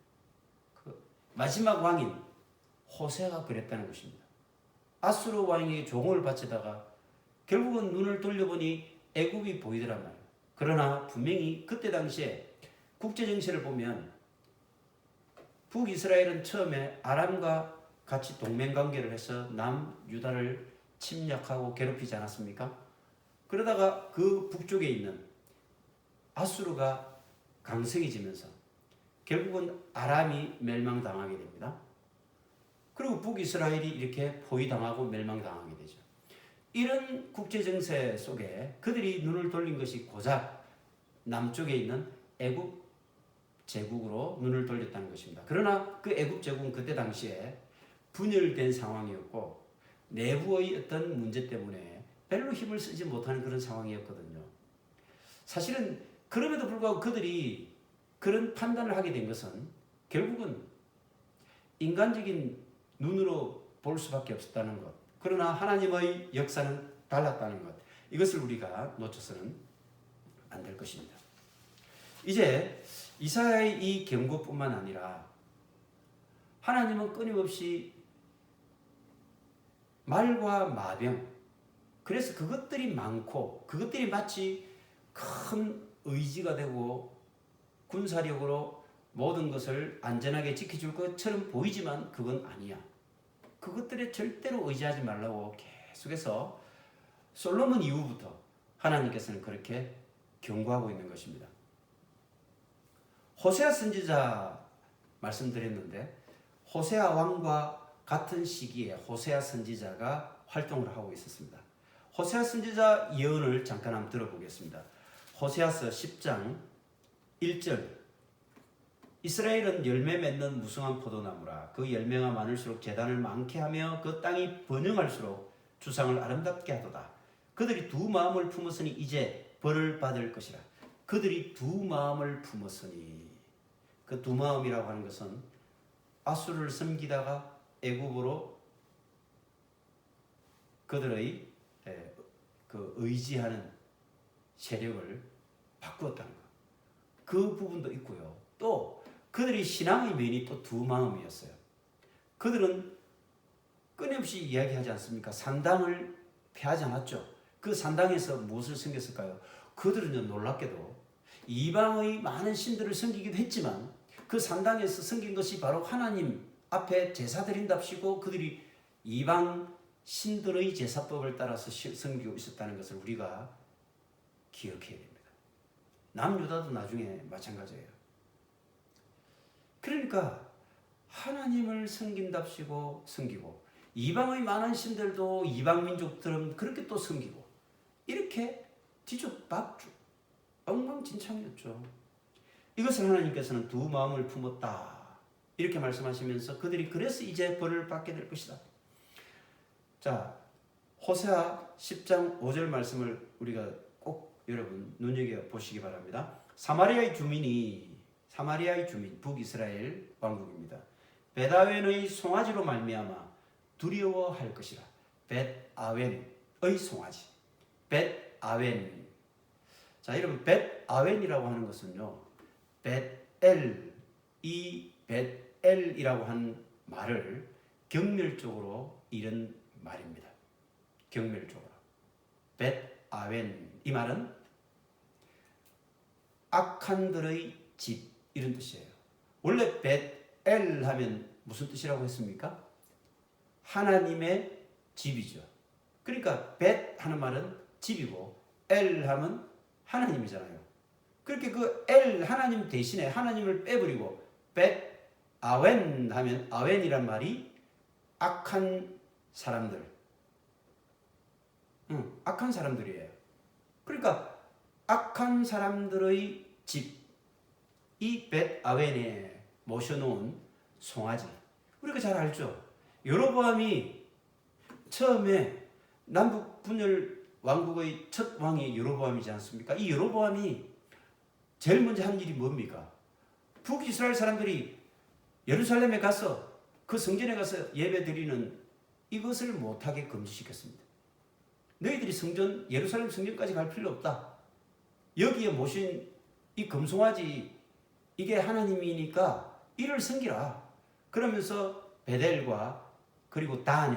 그 마지막 왕인 호세아가 그랬다는 것입니다. 아수르 왕에게 종을 바치다가 결국은 눈을 돌려보니 애굽이 보이더란 말이에요. 그러나 분명히 그때 당시에 국제 정세를 보면 북이스라엘은 처음에 아람과 같이 동맹관계를 해서 남유다를 침략하고 괴롭히지 않았습니까? 그러다가 그 북쪽에 있는 아수르가 강성해지면서 결국은 아람이 멸망당하게 됩니다. 그리고 북이스라엘이 이렇게 포위당하고 멸망당하게 되죠. 이런 국제정세 속에 그들이 눈을 돌린 것이 고작 남쪽에 있는 애굽 제국으로 눈을 돌렸다는 것입니다. 그러나 그 애굽 제국은 그때 당시에 분열된 상황이었고 내부의 어떤 문제 때문에 별로 힘을 쓰지 못하는 그런 상황이었거든요. 사실은 그럼에도 불구하고 그들이 그런 판단을 하게 된 것은 결국은 인간적인 눈으로 볼 수밖에 없었다는 것. 그러나 하나님의 역사는 달랐다는 것. 이것을 우리가 놓쳐서는 안 될 것입니다. 이제 이사야의 이 경고뿐만 아니라 하나님은 끊임없이 말과 마병, 그래서 그것들이 많고 그것들이 마치 큰 의지가 되고 군사력으로 모든 것을 안전하게 지켜줄 것처럼 보이지만 그건 아니야. 그것들에 절대로 의지하지 말라고 계속해서 솔로몬 이후부터 하나님께서는 그렇게 경고하고 있는 것입니다. 호세아 선지자 말씀드렸는데 호세아 왕과 같은 시기에 호세아 선지자가 활동을 하고 있었습니다. 호세아 선지자 예언을 잠깐 한번 들어보겠습니다. 호세아서 10장 1절 이스라엘은 열매 맺는 무성한 포도나무라. 그 열매가 많을수록 재단을 많게 하며 그 땅이 번영할수록 주상을 아름답게 하도다. 그들이 두 마음을 품었으니 이제 벌을 받을 것이라. 그들이 두 마음을 품었으니 그 두 마음이라고 하는 것은 아수르를 섬기다가 애굽으로 그들의 그 의지하는 세력을 바꾸었다는 것. 그 부분도 있고요. 또 그들이 신앙의 면이 또 두 마음이었어요. 그들은 끊임없이 이야기하지 않습니까? 산당을 폐하지 않았죠. 그 산당에서 무엇을 섬겼을까요? 그들은 놀랍게도 이방의 많은 신들을 섬기기도 했지만 그 산당에서 섬긴 것이 바로 하나님 앞에 제사 드린답시고 그들이 이방 신들의 제사법을 따라서 섬기고 있었다는 것을 우리가 기억해야 됩니다. 남유다도 나중에 마찬가지예요. 그러니까 하나님을 섬긴답시고 섬기고 이방의 많은 신들도 이방 민족들은 그렇게 또 섬기고 이렇게 뒤죽박죽 엉망진창이었죠. 이것을 하나님께서는 두 마음을 품었다 이렇게 말씀하시면서 그들이 그래서 이제 벌을 받게 될 것이다. 자, 호세아 10장 5절 말씀을 우리가 꼭 여러분 눈여겨보시기 바랍니다. 사마리아의 주민 북이스라엘 왕국입니다. 벳아웬의 송아지로 말미암아 두려워할 것이라. 벳아웬의 송아지. 벳아웬. 자, 여러분 벳아웬이라고 하는 것은요. 벳엘, 이 벳엘이라고 하는 말을 경멸적으로 잃은 말입니다. 경멸적으로. 벳아웬. 이 말은 악한들의 집 이런 뜻이에요. 원래 벳엘 하면 무슨 뜻이라고 했습니까? 하나님의 집이죠. 그러니까 벳 하는 말은 집이고 엘 하면 하나님이잖아요. 그렇게 그 엘 하나님 대신에 하나님을 빼버리고 벳 아웬 하면 아웬이란 말이 악한 사람들. 악한 사람들이에요. 그러니까 악한 사람들의 집, 이 벳 아웬에 모셔놓은 송아지. 우리가 잘 알죠. 여로보암이 처음에 남북 분열 왕국의 첫 왕이 여로보암이지 않습니까? 이 여로보암이 제일 먼저 한 일이 뭡니까? 북이스라엘 사람들이 예루살렘에 가서 그 성전에 가서 예배 드리는 이것을 못하게 금지시켰습니다. 너희들이 예루살렘 성전까지 갈 필요 없다. 여기에 모신 이 금송아지 이게 하나님이니까 이를 섬기라. 그러면서 베델과 그리고 단에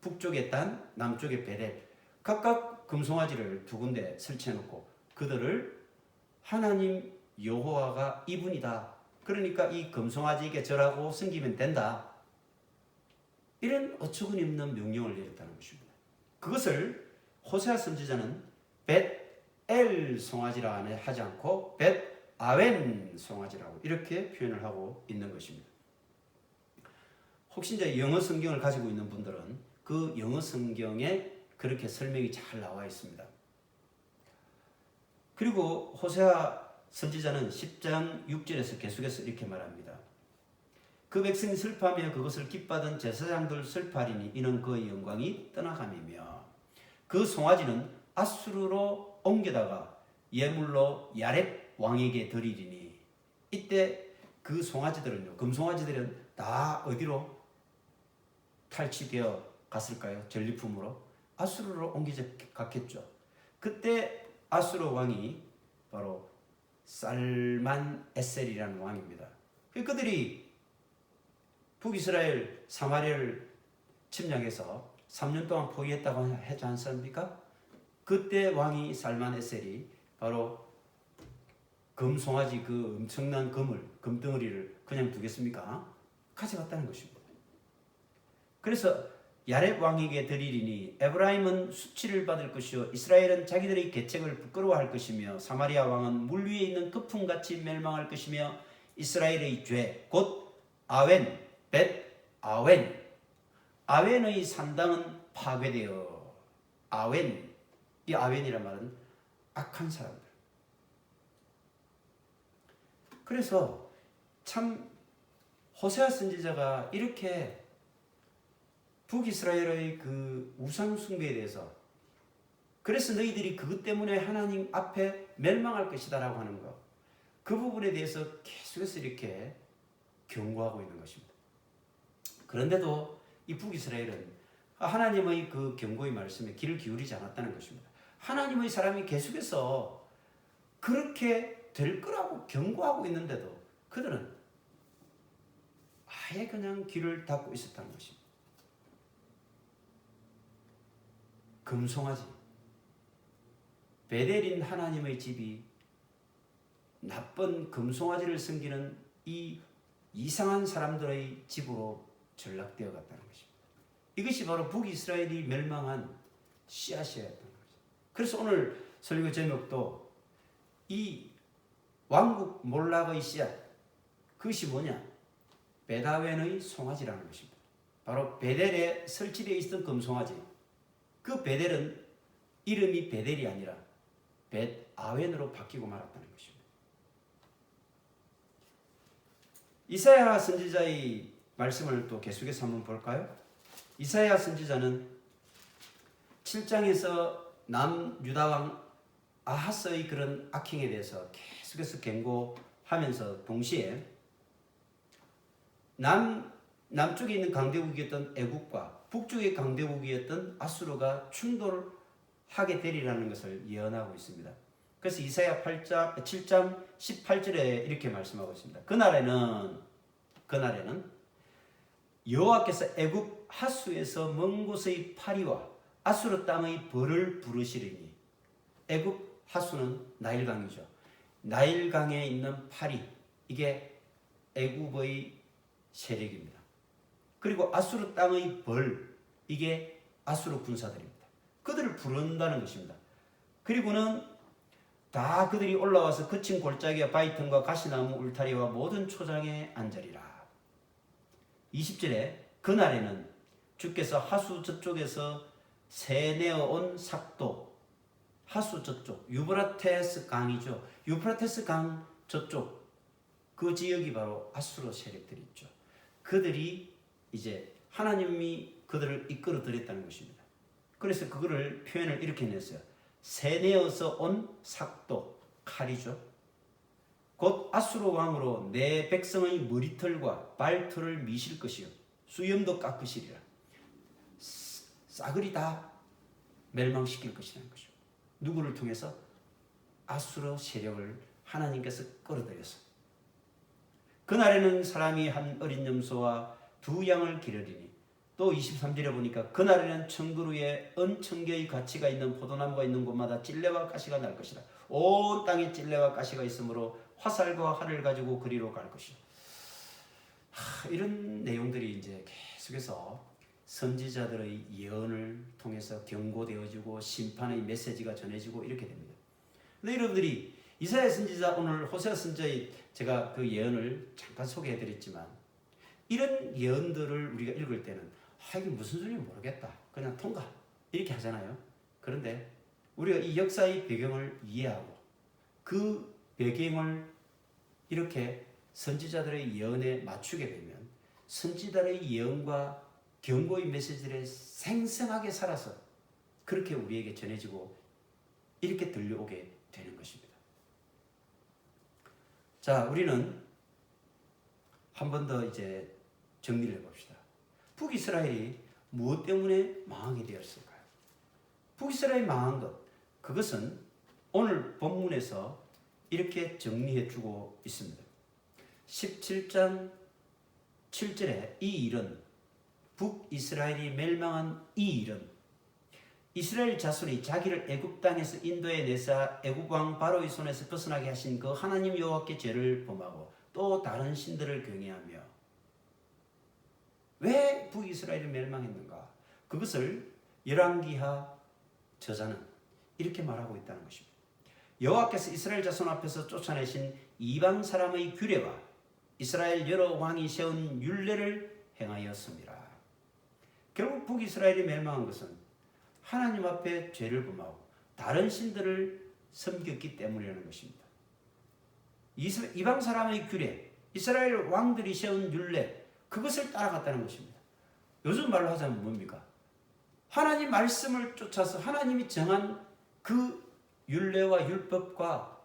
북쪽의 단, 남쪽의 베델 각각 금송아지를 두 군데 설치해놓고 그들을 하나님 여호와가 이분이다. 그러니까 이 금송아지에게 절하고 섬기면 된다. 이런 어처구니없는 명령을 내렸다는 것입니다. 그것을 호세아 선지자는 벳엘 송아지라 하지 않고 벳아웬 송아지라고 이렇게 표현을 하고 있는 것입니다. 혹시 이제 영어 성경을 가지고 있는 분들은 그 영어 성경에 그렇게 설명이 잘 나와 있습니다. 그리고 호세아 선지자는 10장 6절에서 계속해서 이렇게 말합니다. 그 백성이 슬퍼하며 그것을 기뻐하던 제사장들 슬퍼하리니 이는 그의 영광이 떠나감이며 그 송아지는 아수르로 옮겨다가 예물로 야렙 왕에게 드리리니 이때 그 송아지들은요, 금송아지들은 다 어디로 탈취되어 갔을까요? 전리품으로 아수르로 옮겨져 갔겠죠. 그때 아수르 왕이 바로 살만 에셀이라는 왕입니다. 그들이 북이스라엘 사마리아를 침략해서 3년 동안 포위했다고 하지 않습니까? 그때 왕이 살만 에셀이 바로 금송아지 그 엄청난 금덩어리를 그냥 두겠습니까? 가져갔다는 것입니다. 그래서 야렙 왕에게 드리리니 에브라임은 수치를 받을 것이요 이스라엘은 자기들의 계책을 부끄러워할 것이며 사마리아 왕은 물 위에 있는 거품같이 멸망할 것이며 이스라엘의 죄 곧 아웬 벳 아웬의 산당은 파괴되어 이 아웬이란 말은 악한 사람들. 그래서 참 호세아 선지자가 이렇게 북이스라엘의 그 우상 숭배에 대해서 그래서 너희들이 그것 때문에 하나님 앞에 멸망할 것이다 라고 하는 것, 그 부분에 대해서 계속해서 이렇게 경고하고 있는 것입니다. 그런데도 이 북이스라엘은 하나님의 그 경고의 말씀에 귀를 기울이지 않았다는 것입니다. 하나님의 사람이 계속해서 그렇게 될 거라고 경고하고 있는데도 그들은 아예 그냥 귀를 닫고 있었다는 것입니다. 금송아지, 베델인 하나님의 집이 나쁜 금송아지를 섬기는 이 이상한 사람들의 집으로 전락되어 갔다는 것입니다. 이것이 바로 북이스라엘이 멸망한 씨앗이었다는 것입니다. 그래서 오늘 설교 제목도 이 왕국 몰락의 씨앗, 그것이 뭐냐? 벳아웬의 송아지라는 것입니다. 바로 베델에 설치되어 있던 금송아지. 그 베델은 이름이 베델이 아니라 벳아웬으로 바뀌고 말았다는 것입니다. 이사야 선지자의 말씀을 또 계속해서 한번 볼까요? 이사야 선지자는 7장에서 남유다왕 아하스의 그런 악행에 대해서 계속해서 경고하면서 동시에 남쪽에 있는 강대국이었던 애국과 북쪽의 강대국이었던 아수르가 충돌하게 되리라는 것을 예언하고 있습니다. 그래서 이사야 7장 18절에 이렇게 말씀하고 있습니다. 그날에는 여호와께서 애굽 하수에서 먼 곳의 파리와 아수르 땅의 벌을 부르시리니, 애굽 하수는 나일강이죠. 나일강에 있는 파리, 이게 애굽의 세력입니다. 그리고 아수르 땅의 벌, 이게 아수르 군사들입니다. 그들을 부른다는 것입니다. 그리고는 다 그들이 올라와서 거친 골짜기와 바위틈과 가시나무 울타리와 모든 초장에 앉으리라. 20절에 그날에는 주께서 하수 저쪽에서 새내어온 삭도, 하수 저쪽, 유브라테스 강이죠. 유브라테스 강 저쪽, 그 지역이 바로 아수르 세력들이 있죠. 그들이 이제 하나님이 그들을 이끌어 드렸다는 것입니다. 그래서 그거를 표현을 이렇게 냈어요. 새내어서 온 삭도, 칼이죠. 곧 아수르 왕으로 내 백성의 머리털과 발털을 미실 것이요 수염도 깎으시리라. 싸그리 다 멸망시킬 것이라는 것이죠. 누구를 통해서? 아수르 세력을 하나님께서 끌어들여서. 그날에는 사람이 한 어린 염소와 두 양을 기르리니, 또 23절에 보니까 그날에는 청그루에 은천개의 가치가 있는 포도나무가 있는 곳마다 찔레와 가시가 날 것이다. 온 땅에 찔레와 가시가 있으므로 화살과 활을 가지고 그리로 갈 것이다. 이런 내용들이 이제 계속해서 선지자들의 예언을 통해서 경고되어지고 심판의 메시지가 전해지고 이렇게 됩니다. 근데 여러분들이 이사야 선지자, 오늘 호세아 선지자의 제가 그 예언을 잠깐 소개해드렸지만, 이런 예언들을 우리가 읽을 때는 이게 무슨 소리인지 모르겠다, 그냥 통과, 이렇게 하잖아요. 그런데 우리가 이 역사의 배경을 이해하고 그 배경을 이렇게 선지자들의 예언에 맞추게 되면 선지자들의 예언과 경고의 메시지를 생생하게 살아서 그렇게 우리에게 전해지고 이렇게 들려오게 되는 것입니다. 자, 우리는 한 번 더 이제 정리를 해봅시다. 북이스라엘이 무엇 때문에 망하게 되었을까요? 북이스라엘이 망한 것, 그것은 오늘 본문에서 이렇게 정리해주고 있습니다. 17장 7절에 이 일은, 북이스라엘이 멸망한 이 일은 이스라엘 자손이 자기를 애굽 땅에서 인도해 내사 애굽 왕 바로의 손에서 벗어나게 하신 그 하나님 여호와께 죄를 범하고 또 다른 신들을 경외하며. 왜 북이스라엘이 멸망했는가? 그것을 열왕기하 저자는 이렇게 말하고 있다는 것입니다. 여호와께서 이스라엘 자손 앞에서 쫓아내신 이방 사람의 규례와 이스라엘 여러 왕이 세운 율례를 행하였습니다. 결국 북이스라엘이 멸망한 것은 하나님 앞에 죄를 범하고 다른 신들을 섬겼기 때문이라는 것입니다. 이방 사람의 규례, 이스라엘 왕들이 세운 율례, 그것을 따라갔다는 것입니다. 요즘 말로 하자면 뭡니까? 하나님 말씀을 쫓아서 하나님이 정한 그 율례와 율법과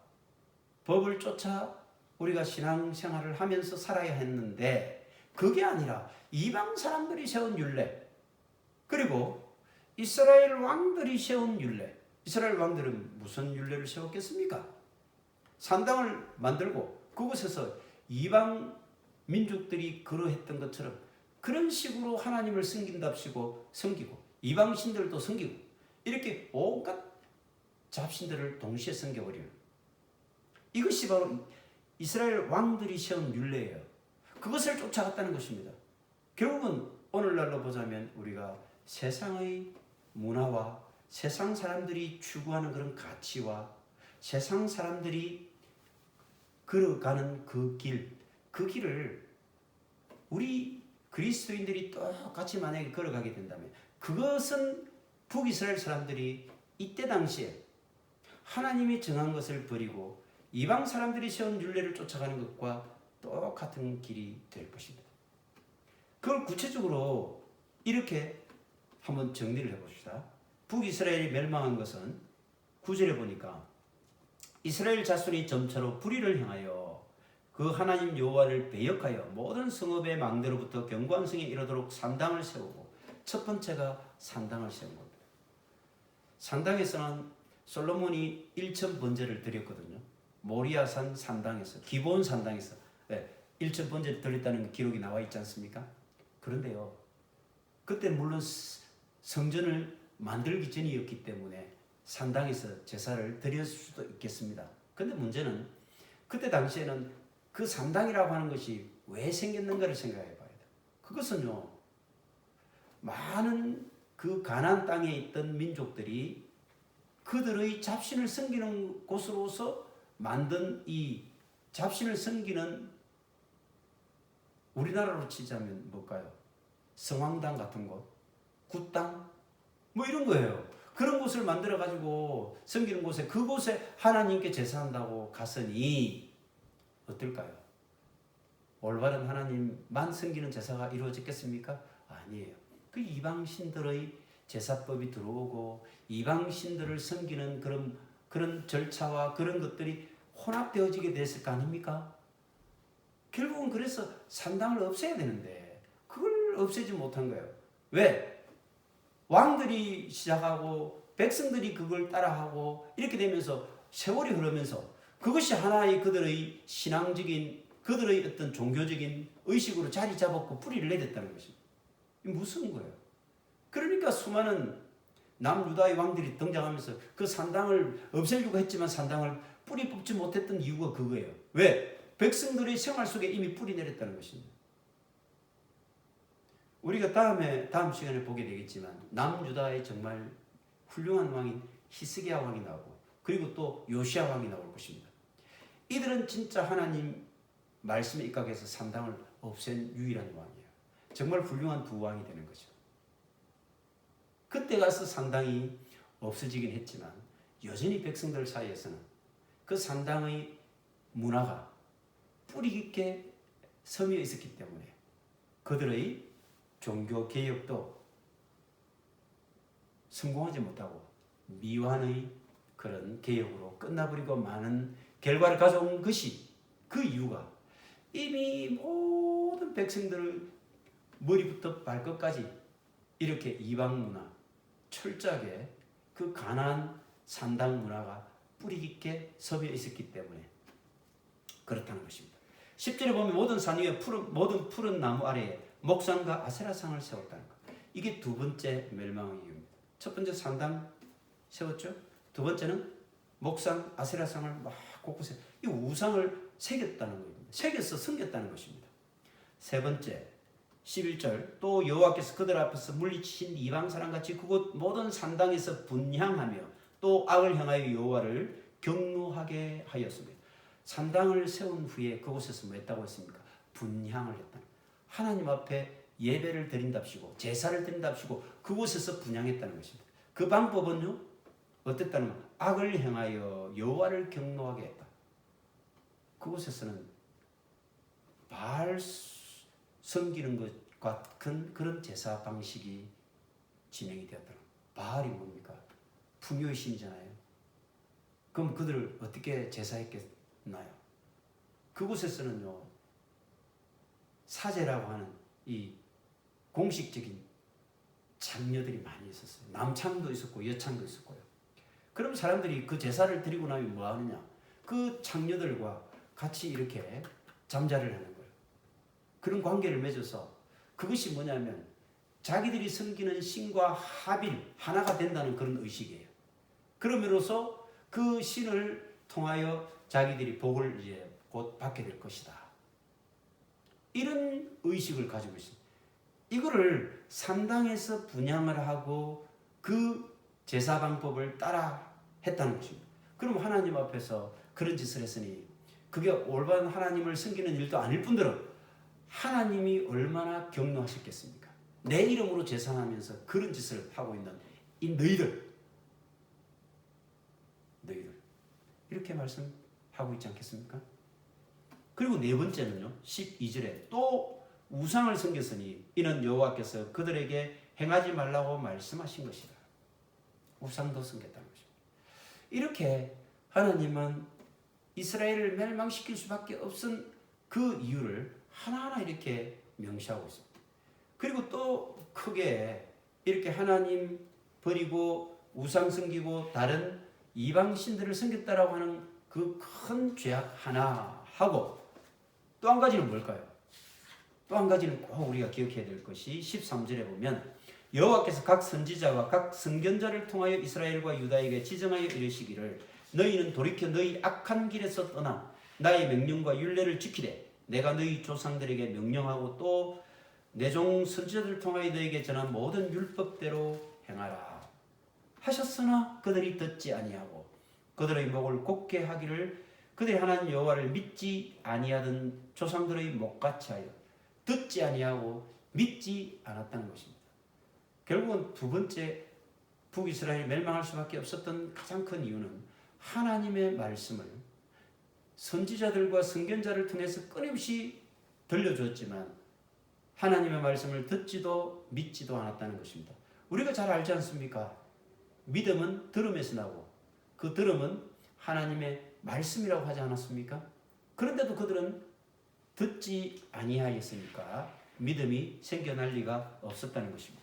법을 쫓아 우리가 신앙생활을 하면서 살아야 했는데, 그게 아니라 이방 사람들이 세운 율례, 그리고 이스라엘 왕들이 세운 율례. 이스라엘 왕들은 무슨 율례를 세웠겠습니까? 산당을 만들고 그곳에서 이방 민족들이 그러했던 것처럼 그런 식으로 하나님을 섬긴답시고 섬기고 이방 신들도 섬기고 이렇게 온갖 잡신들을 동시에 섬겨버리는, 이것이 바로 이스라엘 왕들이 세운 율례예요. 그것을 쫓아갔다는 것입니다. 결국은 오늘날로 보자면 우리가 세상의 문화와 세상 사람들이 추구하는 그런 가치와 세상 사람들이 걸어가는 그 길을 우리 그리스도인들이 똑같이 만약에 걸어가게 된다면, 그것은 북이스라엘 사람들이 이때 당시에 하나님이 정한 것을 버리고 이방 사람들이 세운 율례를 쫓아가는 것과 똑같은 길이 될 것입니다. 그걸 구체적으로 이렇게 한번 정리를 해봅시다. 북이스라엘이 멸망한 것은 9절에 보니까 이스라엘 자손이 점차로 불의를 행하여 그 하나님 여호와를 배역하여 모든 성읍의 망대로부터 견고한 성에 이르도록 산당을 세우고, 첫 번째가 산당을 세운 겁니다. 산당에서는 솔로몬이 1000번제를 드렸거든요. 모리아산 산당에서, 기본 산당에서 1000번제를 드렸다는 기록이 나와 있지 않습니까? 그런데요, 그때 물론 성전을 만들기 전이었기 때문에 산당에서 제사를 드렸을 수도 있겠습니다. 그런데 문제는 그때 당시에는 그 산당이라고 하는 것이 왜 생겼는가를 생각해 봐야 돼요. 그것은요, 많은 그 가나안 땅에 있던 민족들이 그들의 잡신을 섬기는 곳으로서 만든 이 잡신을 섬기는, 우리나라로 치자면 뭘까요? 성황당 같은 곳, 굿당, 뭐 이런 거예요. 그런 곳을 만들어 가지고 섬기는 곳에, 그곳에 하나님께 제사한다고 갔으니 어떨까요? 올바른 하나님만 섬기는 제사가 이루어졌겠습니까? 아니에요. 그 이방 신들의 제사법이 들어오고 이방 신들을 섬기는 그런 절차와 그런 것들이 혼합되어지게 됐을 거 아닙니까? 결국은 그래서 산당을 없애야 되는데 그걸 없애지 못한 거예요. 왜? 왕들이 시작하고 백성들이 그걸 따라하고 이렇게 되면서 세월이 흐르면서 그것이 하나의 그들의 신앙적인, 그들의 어떤 종교적인 의식으로 자리 잡았고 뿌리를 내렸다는 것입니다. 이게 무슨 거예요? 그러니까 수많은 남유다의 왕들이 등장하면서 그 산당을 없애려고 했지만 산당을 뿌리 뽑지 못했던 이유가 그거예요. 왜? 백성들의 생활 속에 이미 뿌리 내렸다는 것입니다. 우리가 다음 시간에 보게 되겠지만 남유다의 정말 훌륭한 왕인 히스기야 왕이 나오고 그리고 또 요시야 왕이 나올 것입니다. 이들은 진짜 하나님 말씀에 입각해서 산당을 없앤 유일한 왕이에요. 정말 훌륭한 두 왕이 되는 거죠. 그때 가서 산당이 없어지긴 했지만 여전히 백성들 사이에서는 그 산당의 문화가 뿌리 깊게 서미어 있었기 때문에 그들의 종교 개혁도 성공하지 못하고 미완의 그런 개혁으로 끝나버리고 많은 결과를 가져온 것이 그 이유가 이미 모든 백성들을 머리부터 발끝까지 이렇게 이방 문화 철저하게 그 가나안 산당 문화가 뿌리 깊게 섭여 있었기 때문에 그렇다는 것입니다. 10절에 보면 모든 산 위에 모든 푸른 나무 아래에 목상과 아세라상을 세웠다는 것. 이게 두 번째 멸망의 이유입니다. 첫 번째 산당 세웠죠. 두 번째는 목상 아세라상을 막 곳곳에 이 우상을 새겼다는 겁니다. 새겨서 섬겼다는 것입니다. 세 번째 11절 또 여호와께서 그들 앞에서 물리치신 이방 사람같이 그곳 모든 산당에서 분향하며 또 악을 향하여 여호와를 경노하게 하였습니다. 산당을 세운 후에 그곳에서 뭐 했다고 했습니까? 분향을 했다. 하나님 앞에 예배를 드린답시고 제사를 드린답시고 그곳에서 분향했다는 것입니다. 그 방법은요 어땠다는 거? 악을 행하여 여호와를 경노하게 했다. 그곳에서는 바알 섬기는 것과 같은 그런 제사 방식이 진행이 되었다는 거. 바알이 뭡니까? 풍요의 신이잖아요. 그럼 그들을 어떻게 제사했겠나요? 그곳에서는요 사제라고 하는 이 공식적인 장녀들이 많이 있었어요. 남창도 있었고 여창도 있었고요. 그럼 사람들이 그 제사를 드리고 나면 뭐 하느냐? 그 장녀들과 같이 이렇게 잠자리를 하는 거예요. 그런 관계를 맺어서 그것이 뭐냐면 자기들이 섬기는 신과 합일 하나가 된다는 그런 의식이에요. 그러므로서 그 신을 통하여 자기들이 복을 이제 곧 받게 될 것이다. 이런 의식을 가지고 있습니다. 이거를 산당에서 분향을 하고 그 제사 방법을 따라 했다는 것입니다. 그럼 하나님 앞에서 그런 짓을 했으니 그게 올바른 하나님을 섬기는 일도 아닐 뿐더러 하나님이 얼마나 경노하셨겠습니까? 내 이름으로 제사하면서 그런 짓을 하고 있는 이 너희들 이렇게 말씀하고 있지 않겠습니까? 그리고 네 번째는요 12절에 또 우상을 섬겼으니 이는 여호와께서 그들에게 행하지 말라고 말씀하신 것이다. 우상도 섬겼다는 것입니다. 이렇게 하나님은 이스라엘을 멸망시킬 수밖에 없은 그 이유를 하나하나 이렇게 명시하고 있습니다. 그리고 또 크게 이렇게 하나님 버리고 우상 섬기고 다른 이방 신들을 섬겼다라고 하는 그 큰 죄악 하나 하고 또 한 가지는 뭘까요? 또 한 가지는 꼭 우리가 기억해야 될 것이 13절에 보면 여호와께서 각 선지자와 각 선견자를 통하여 이스라엘과 유다에게 지정하여 이르시기를 너희는 돌이켜 너희 악한 길에서 떠나 나의 명령과 율례를 지키되 내가 너희 조상들에게 명령하고 또 내 종 선지자들을 통하여 너희에게 전한 모든 율법대로 행하라 하셨으나 그들이 듣지 아니하고 그들의 목을 곧게 하기를 그들이 하나님 여호와를 믿지 아니하던 조상들의 목같이 하여 듣지 아니하고 믿지 않았다는 것입니다. 결국은 두 번째 북이스라엘이 멸망할 수밖에 없었던 가장 큰 이유는 하나님의 말씀을 선지자들과 선견자를 통해서 끊임없이 들려줬지만 하나님의 말씀을 듣지도 믿지도 않았다는 것입니다. 우리가 잘 알지 않습니까? 믿음은 들음에서 나고 그 들음은 하나님의 말씀이라고 하지 않았습니까? 그런데도 그들은 듣지 아니하였으니까 믿음이 생겨날 리가 없었다는 것입니다.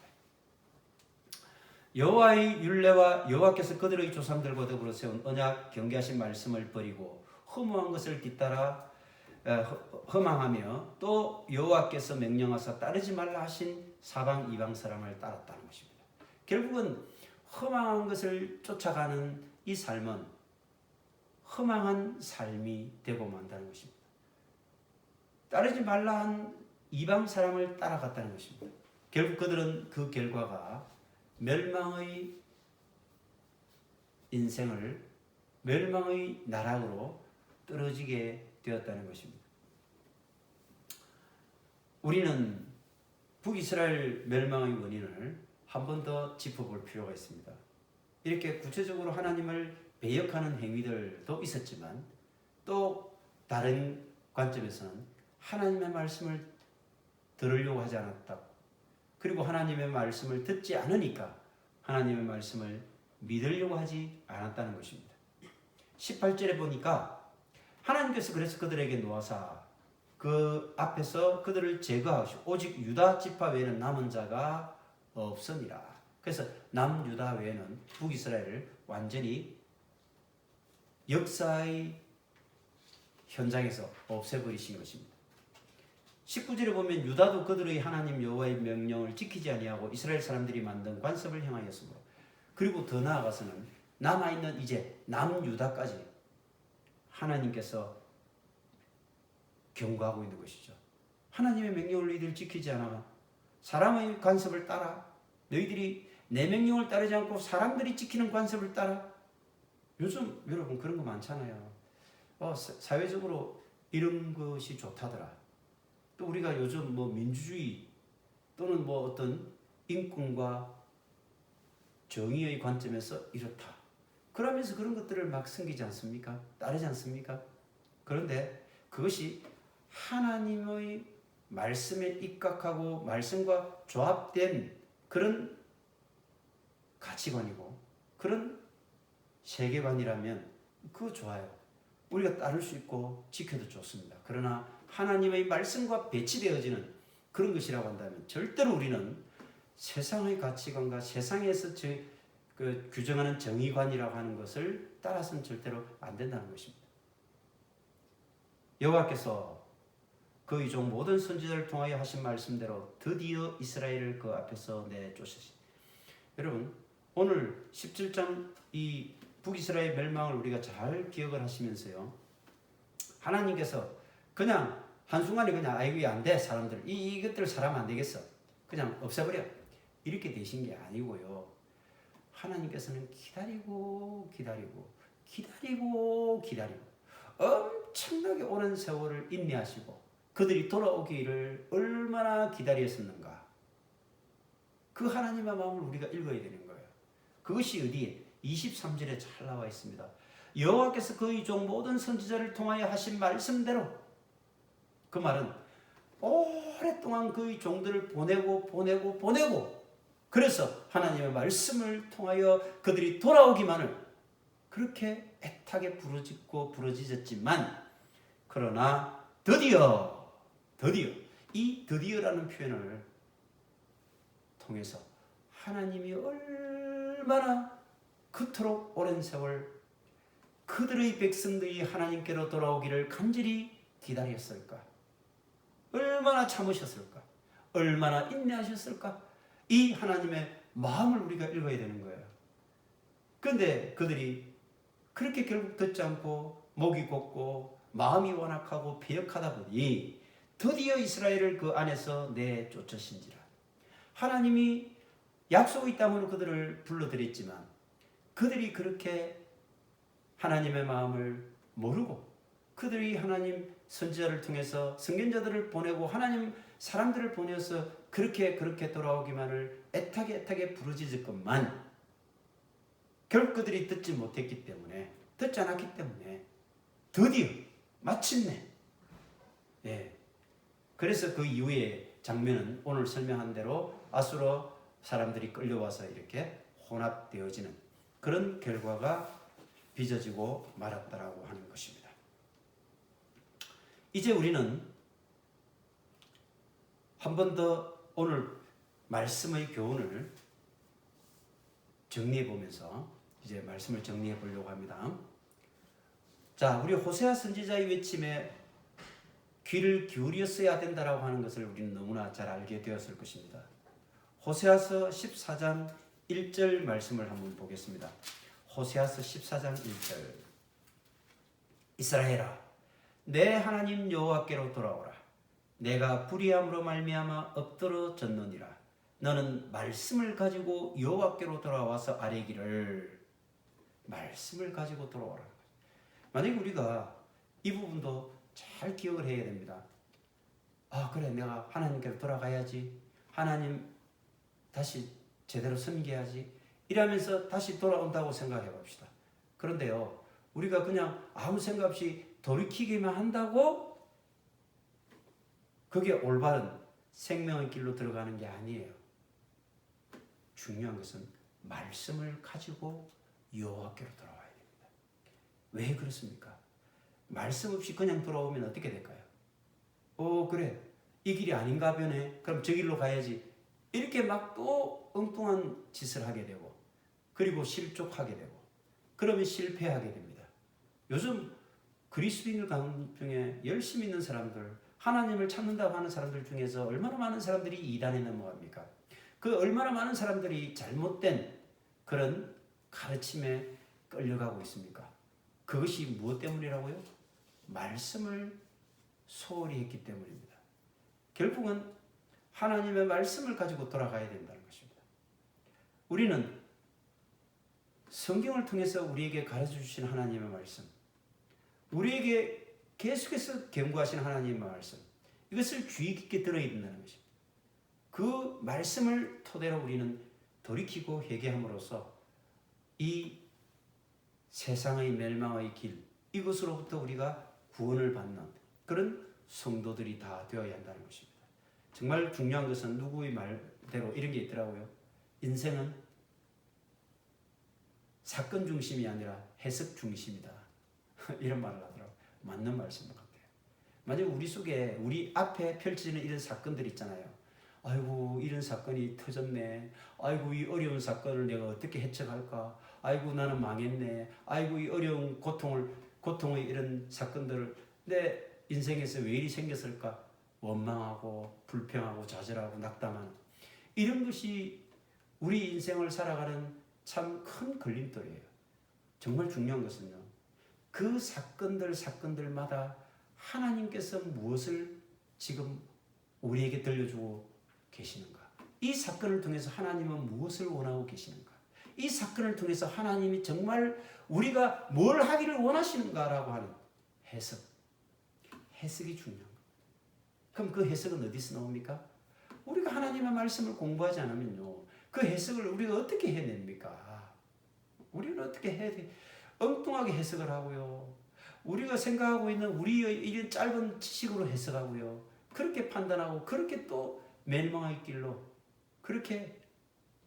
여호와의 율례와 여호와께서 그들의 조상들과 더불어 세운 언약 경계하신 말씀을 버리고 허무한 것을 뒤따라 허망하며 또 여호와께서 명령하사 따르지 말라 하신 사방 이방 사람을 따랐다는 것입니다. 결국은 허망한 것을 쫓아가는 이 삶은 허망한 삶이 되고 만다는 것입니다. 따르지 말라 한 이방 사람을 따라갔다는 것입니다. 결국 그들은 그 결과가 멸망의 인생을 멸망의 나락으로 떨어지게 되었다는 것입니다. 우리는 북이스라엘 멸망의 원인을 한 번 더 짚어볼 필요가 있습니다. 이렇게 구체적으로 하나님을 배역하는 행위들도 있었지만 또 다른 관점에서는 하나님의 말씀을 들으려고 하지 않았다. 그리고 하나님의 말씀을 듣지 않으니까 하나님의 말씀을 믿으려고 하지 않았다는 것입니다. 18절에 보니까 하나님께서 그래서 그들에게 노하사 그 앞에서 그들을 제거하시고 오직 유다 지파 외에는 남은 자가 없으니라. 그래서 남유다 외에는 북이스라엘을 완전히 역사의 현장에서 없애버리신 것입니다. 19절에 보면 유다도 그들의 하나님 여호와의 명령을 지키지 아니하고 이스라엘 사람들이 만든 관습을 행하였으므로, 그리고 더 나아가서는 남아있는 이제 남유다까지 하나님께서 경고하고 있는 것이죠. 하나님의 명령을 너희들 지키지 않아 사람의 관습을 따라, 너희들이 내 명령을 따르지 않고 사람들이 지키는 관습을 따라. 요즘 여러분 그런 거 많잖아요. 사회적으로 이런 것이 좋다더라. 또 우리가 요즘 뭐 민주주의 또는 뭐 어떤 인권과 정의의 관점에서 이렇다. 그러면서 그런 것들을 막 숨기지 않습니까? 따르지 않습니까? 그런데 그것이 하나님의 말씀에 입각하고 말씀과 조합된 그런 가치관이고 그런 세계관이라면 그거 좋아요. 우리가 따를 수 있고 지켜도 좋습니다. 그러나 하나님의 말씀과 배치되어지는 그런 것이라고 한다면 절대로 우리는 세상의 가치관과 세상에서 규정하는 정의관이라고 하는 것을 따라서는 절대로 안 된다는 것입니다. 여호와께서 그의 종 모든 선지자를 통하여 하신 말씀대로 드디어 이스라엘을 그 앞에서 내쫓으시. 여러분 오늘 17장 이 북이스라엘 멸망을 우리가 잘 기억을 하시면서요, 하나님께서 그냥 한순간에 그냥 아이고 안 돼 사람들 이것들 사람 안 되겠어 그냥 없애버려 이렇게 되신 게 아니고요, 하나님께서는 기다리고 엄청나게 오랜 세월을 인내하시고 그들이 돌아오기를 얼마나 기다렸었는가. 그 하나님의 마음을 우리가 읽어야 되는 거예요. 그것이 어디에? 23절에 잘 나와 있습니다. 여호와께서 그의 종 모든 선지자를 통하여 하신 말씀대로. 그 말은 오랫동안 그의 종들을 보내고 그래서 하나님의 말씀을 통하여 그들이 돌아오기만을 그렇게 애타게 부르짖었지만, 그러나 드디어 이 드디어라는 표현을 통해서 하나님이 얼마나 그토록 오랜 세월 그들의 백성들이 하나님께로 돌아오기를 간절히 기다렸을까? 얼마나 참으셨을까? 얼마나 인내하셨을까? 이 하나님의 마음을 우리가 읽어야 되는 거예요. 그런데 그들이 그렇게 결국 듣지 않고 목이 곧고 마음이 완악하고 배역하다 보니 드디어 이스라엘을 그 안에서 내쫓으신지라. 하나님이 약속의 땅으로 그들을 불러들였지만 그들이 그렇게 하나님의 마음을 모르고 그들이 하나님 선지자를 통해서 선견자들을 보내고 하나님 사람들을 보내서 그렇게 돌아오기만을 애타게 부르짖었건만 결국 그들이 듣지 않았기 때문에 드디어 마침내 그래서 그 이후의 장면은 오늘 설명한 대로 아수르 사람들이 끌려와서 이렇게 혼합되어지는 그런 결과가 빚어지고 말았다라고 하는 것입니다. 이제 우리는 한 번 더 오늘 말씀의 교훈을 정리해 보면서 이제 말씀을 정리해 보려고 합니다. 자, 우리 호세아 선지자의 외침에 귀를 기울였어야 된다라고 하는 것을 우리는 너무나 잘 알게 되었을 것입니다. 호세아서 14장 1절 말씀을 한번 보겠습니다. 호세아서 14장 1절. 이스라엘아, 내 하나님 여호와께로 돌아오라. 내가 불의함으로 말미암아 엎드러졌느니라. 너는 말씀을 가지고 여호와께로 돌아와서 아뢰기를. 말씀을 가지고 돌아오라. 만약에 우리가 이 부분도 잘 기억을 해야 됩니다. 아, 그래, 내가 하나님께로 돌아가야지. 하나님 다시 제대로 섬겨야지. 이러면서 다시 돌아온다고 생각해 봅시다. 그런데요, 우리가 그냥 아무 생각 없이 돌이키기만 한다고 그게 올바른 생명의 길로 들어가는 게 아니에요. 중요한 것은 말씀을 가지고 여호와께로 돌아와야 됩니다. 왜 그렇습니까? 말씀 없이 그냥 돌아오면 어떻게 될까요? 그래, 이 길이 아닌가 보네. 그럼 저 길로 가야지. 이렇게 막 또 엉뚱한 짓을 하게 되고, 그리고 실족하게 되고, 그러면 실패하게 됩니다. 요즘 그리스도인들 중에 열심히 있는 사람들, 하나님을 찾는다고 하는 사람들 중에서 얼마나 많은 사람들이 이단에 넘어갑니까? 그 얼마나 많은 사람들이 잘못된 그런 가르침에 끌려가고 있습니까? 그것이 무엇 때문이라고요? 말씀을 소홀히 했기 때문입니다. 결국은 하나님의 말씀을 가지고 돌아가야 된다는 것입니다. 우리는 성경을 통해서 우리에게 가르쳐 주신 하나님의 말씀, 우리에게 계속해서 경고하신 하나님의 말씀, 이것을 주의 깊게 들어야 된다는 것입니다. 그 말씀을 토대로 우리는 돌이키고 회개함으로써 이 세상의 멸망의 길, 이것으로부터 우리가 구원을 받는 그런 성도들이 다 되어야 한다는 것입니다. 정말 중요한 것은 누구의 말대로 이런 게 있더라고요. 인생은 사건 중심이 아니라 해석 중심이다. 이런 말을 하더라고요. 맞는 말씀 같아요. 만약 우리 속에, 우리 앞에 펼쳐지는 이런 사건들 있잖아요. 아이고, 이런 사건이 터졌네. 아이고, 이 어려운 사건을 내가 어떻게 헤쳐갈까. 아이고, 나는 망했네. 아이고, 이 어려운 고통의 이런 사건들을 내 인생에서 왜 이리 생겼을까. 원망하고 불평하고 좌절하고 낙담하는 이런 것이 우리 인생을 살아가는 참 큰 걸림돌이에요. 정말 중요한 것은요, 그 사건들마다 하나님께서 무엇을 지금 우리에게 들려주고 계시는가? 이 사건을 통해서 하나님은 무엇을 원하고 계시는가? 이 사건을 통해서 하나님이 정말 우리가 뭘 하기를 원하시는가라고 하는 해석이 중요한 거예요. 그럼 그 해석은 어디서 나옵니까? 우리가 하나님의 말씀을 공부하지 않으면요, 그 해석을 우리가 어떻게 해냅니까? 우리는 어떻게 해야 돼? 엉뚱하게 해석을 하고요. 우리가 생각하고 있는 우리의 이런 짧은 지식으로 해석하고요. 그렇게 판단하고 그렇게 또 멸망의 길로 그렇게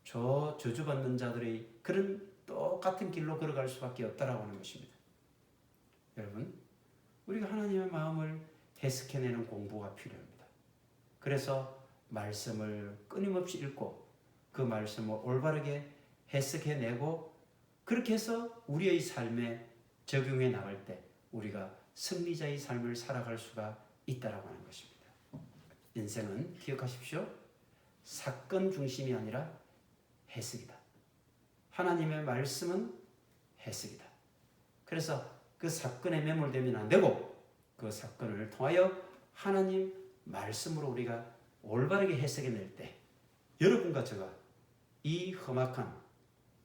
저주받는 자들의 그런 똑같은 길로 걸어갈 수밖에 없다라고 하는 것입니다. 여러분, 우리가 하나님의 마음을 해석해내는 공부가 필요합니다. 그래서 말씀을 끊임없이 읽고 그 말씀을 올바르게 해석해내고 그렇게 해서 우리의 삶에 적용해 나갈 때 우리가 승리자의 삶을 살아갈 수가 있다라고 하는 것입니다. 인생은 기억하십시오. 사건 중심이 아니라 해석이다. 하나님의 말씀은 해석이다. 그래서 그 사건에 매몰되면 안 되고 그 사건을 통하여 하나님 말씀으로 우리가 올바르게 해석해낼 때 여러분과 제가 이 험악한,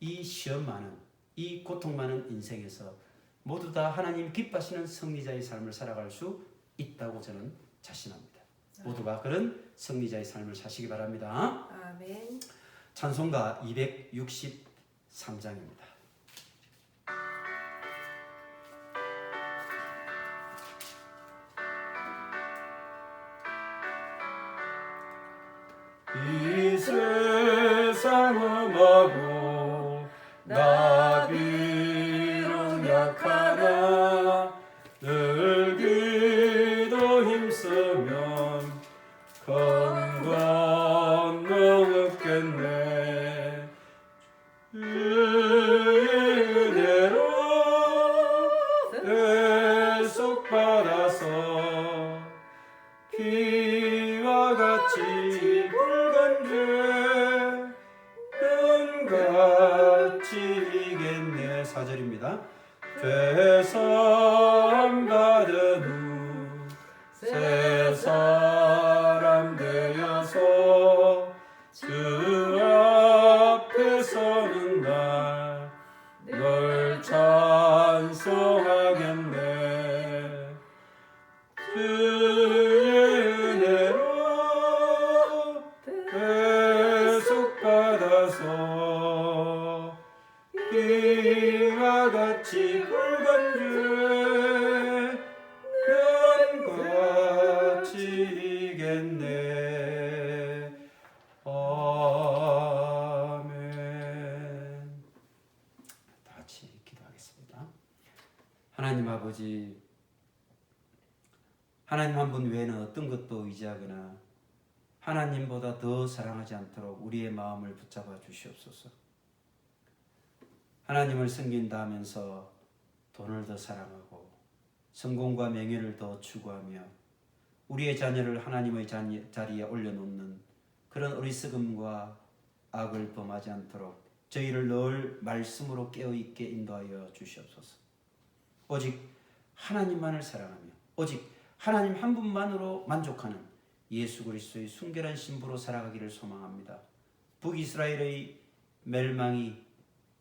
이 시험 많은, 이 고통 많은 인생에서 모두 다 하나님 기뻐하시는 승리자의 삶을 살아갈 수 있다고 저는 자신합니다. 모두가 그런 승리자의 삶을 사시기 바랍니다. 아멘. 찬송가 263장입니다. 이 세상 험하고 나비로 약하나 늘 기도 힘쓰면 건강 없겠네. 주의 은혜로 대속받아서 피와 같이 붉은 죄 같이 이겠네. 4절입니다. 죄사함 받은 후 새 사람 되어서 주 이와 같이 붉은 주는 거칠이겠네. 아멘. 다 같이 기도하겠습니다. 하나님 아버지, 하나님 한 분 외에는 어떤 것도 의지하거나 하나님보다 더 사랑하지 않도록 우리의 마음을 붙잡아 주시옵소서. 하나님을 섬긴다 하면서 돈을 더 사랑하고 성공과 명예를 더 추구하며 우리의 자녀를 하나님의 자리에 올려놓는 그런 어리석음과 악을 범하지 않도록 저희를 늘 말씀으로 깨어있게 인도하여 주시옵소서. 오직 하나님만을 사랑하며 오직 하나님 한 분만으로 만족하는 예수 그리스도의 순결한 신부로 살아가기를 소망합니다. 북이스라엘의 멸망이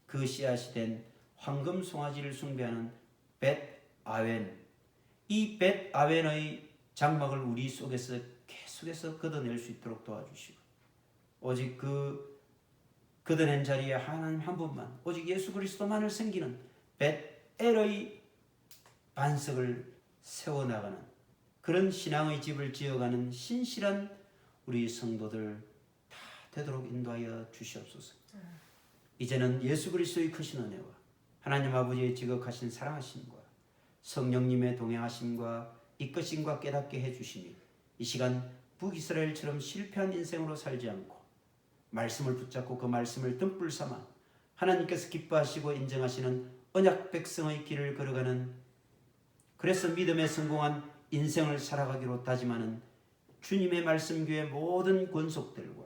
그 씨앗이 된 황금 송아지를 숭배하는 벳아웬, 이 벳아웬의 장막을 우리 속에서 계속해서 걷어낼 수 있도록 도와주시고 오직 그 걷어낸 자리에 하나님 한 분만, 오직 예수 그리스도만을 섬기는 벳엘의 반석을 세워나가는 그런 신앙의 집을 지어가는 신실한 우리 성도들 다 되도록 인도하여 주시옵소서. 이제는 예수 그리스도의 크신 은혜와 하나님 아버지의 지극하신 사랑하심과 성령님의 동행하심과 이끄심과 깨닫게 해주시니 이 시간 북이스라엘처럼 실패한 인생으로 살지 않고 말씀을 붙잡고 그 말씀을 뜸불 삼아 하나님께서 기뻐하시고 인정하시는 언약 백성의 길을 걸어가는, 그래서 믿음에 성공한 인생을 살아가기로 다짐하는 주님의 말씀교회 모든 권속들과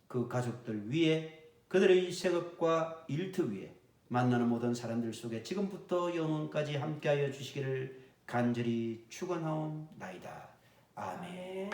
그 가족들 위에, 그들의 생업과 일터 위에 만나는 모든 사람들 속에 지금부터 영원까지 함께하여 주시기를 간절히 축원하옵나이다. 아멘.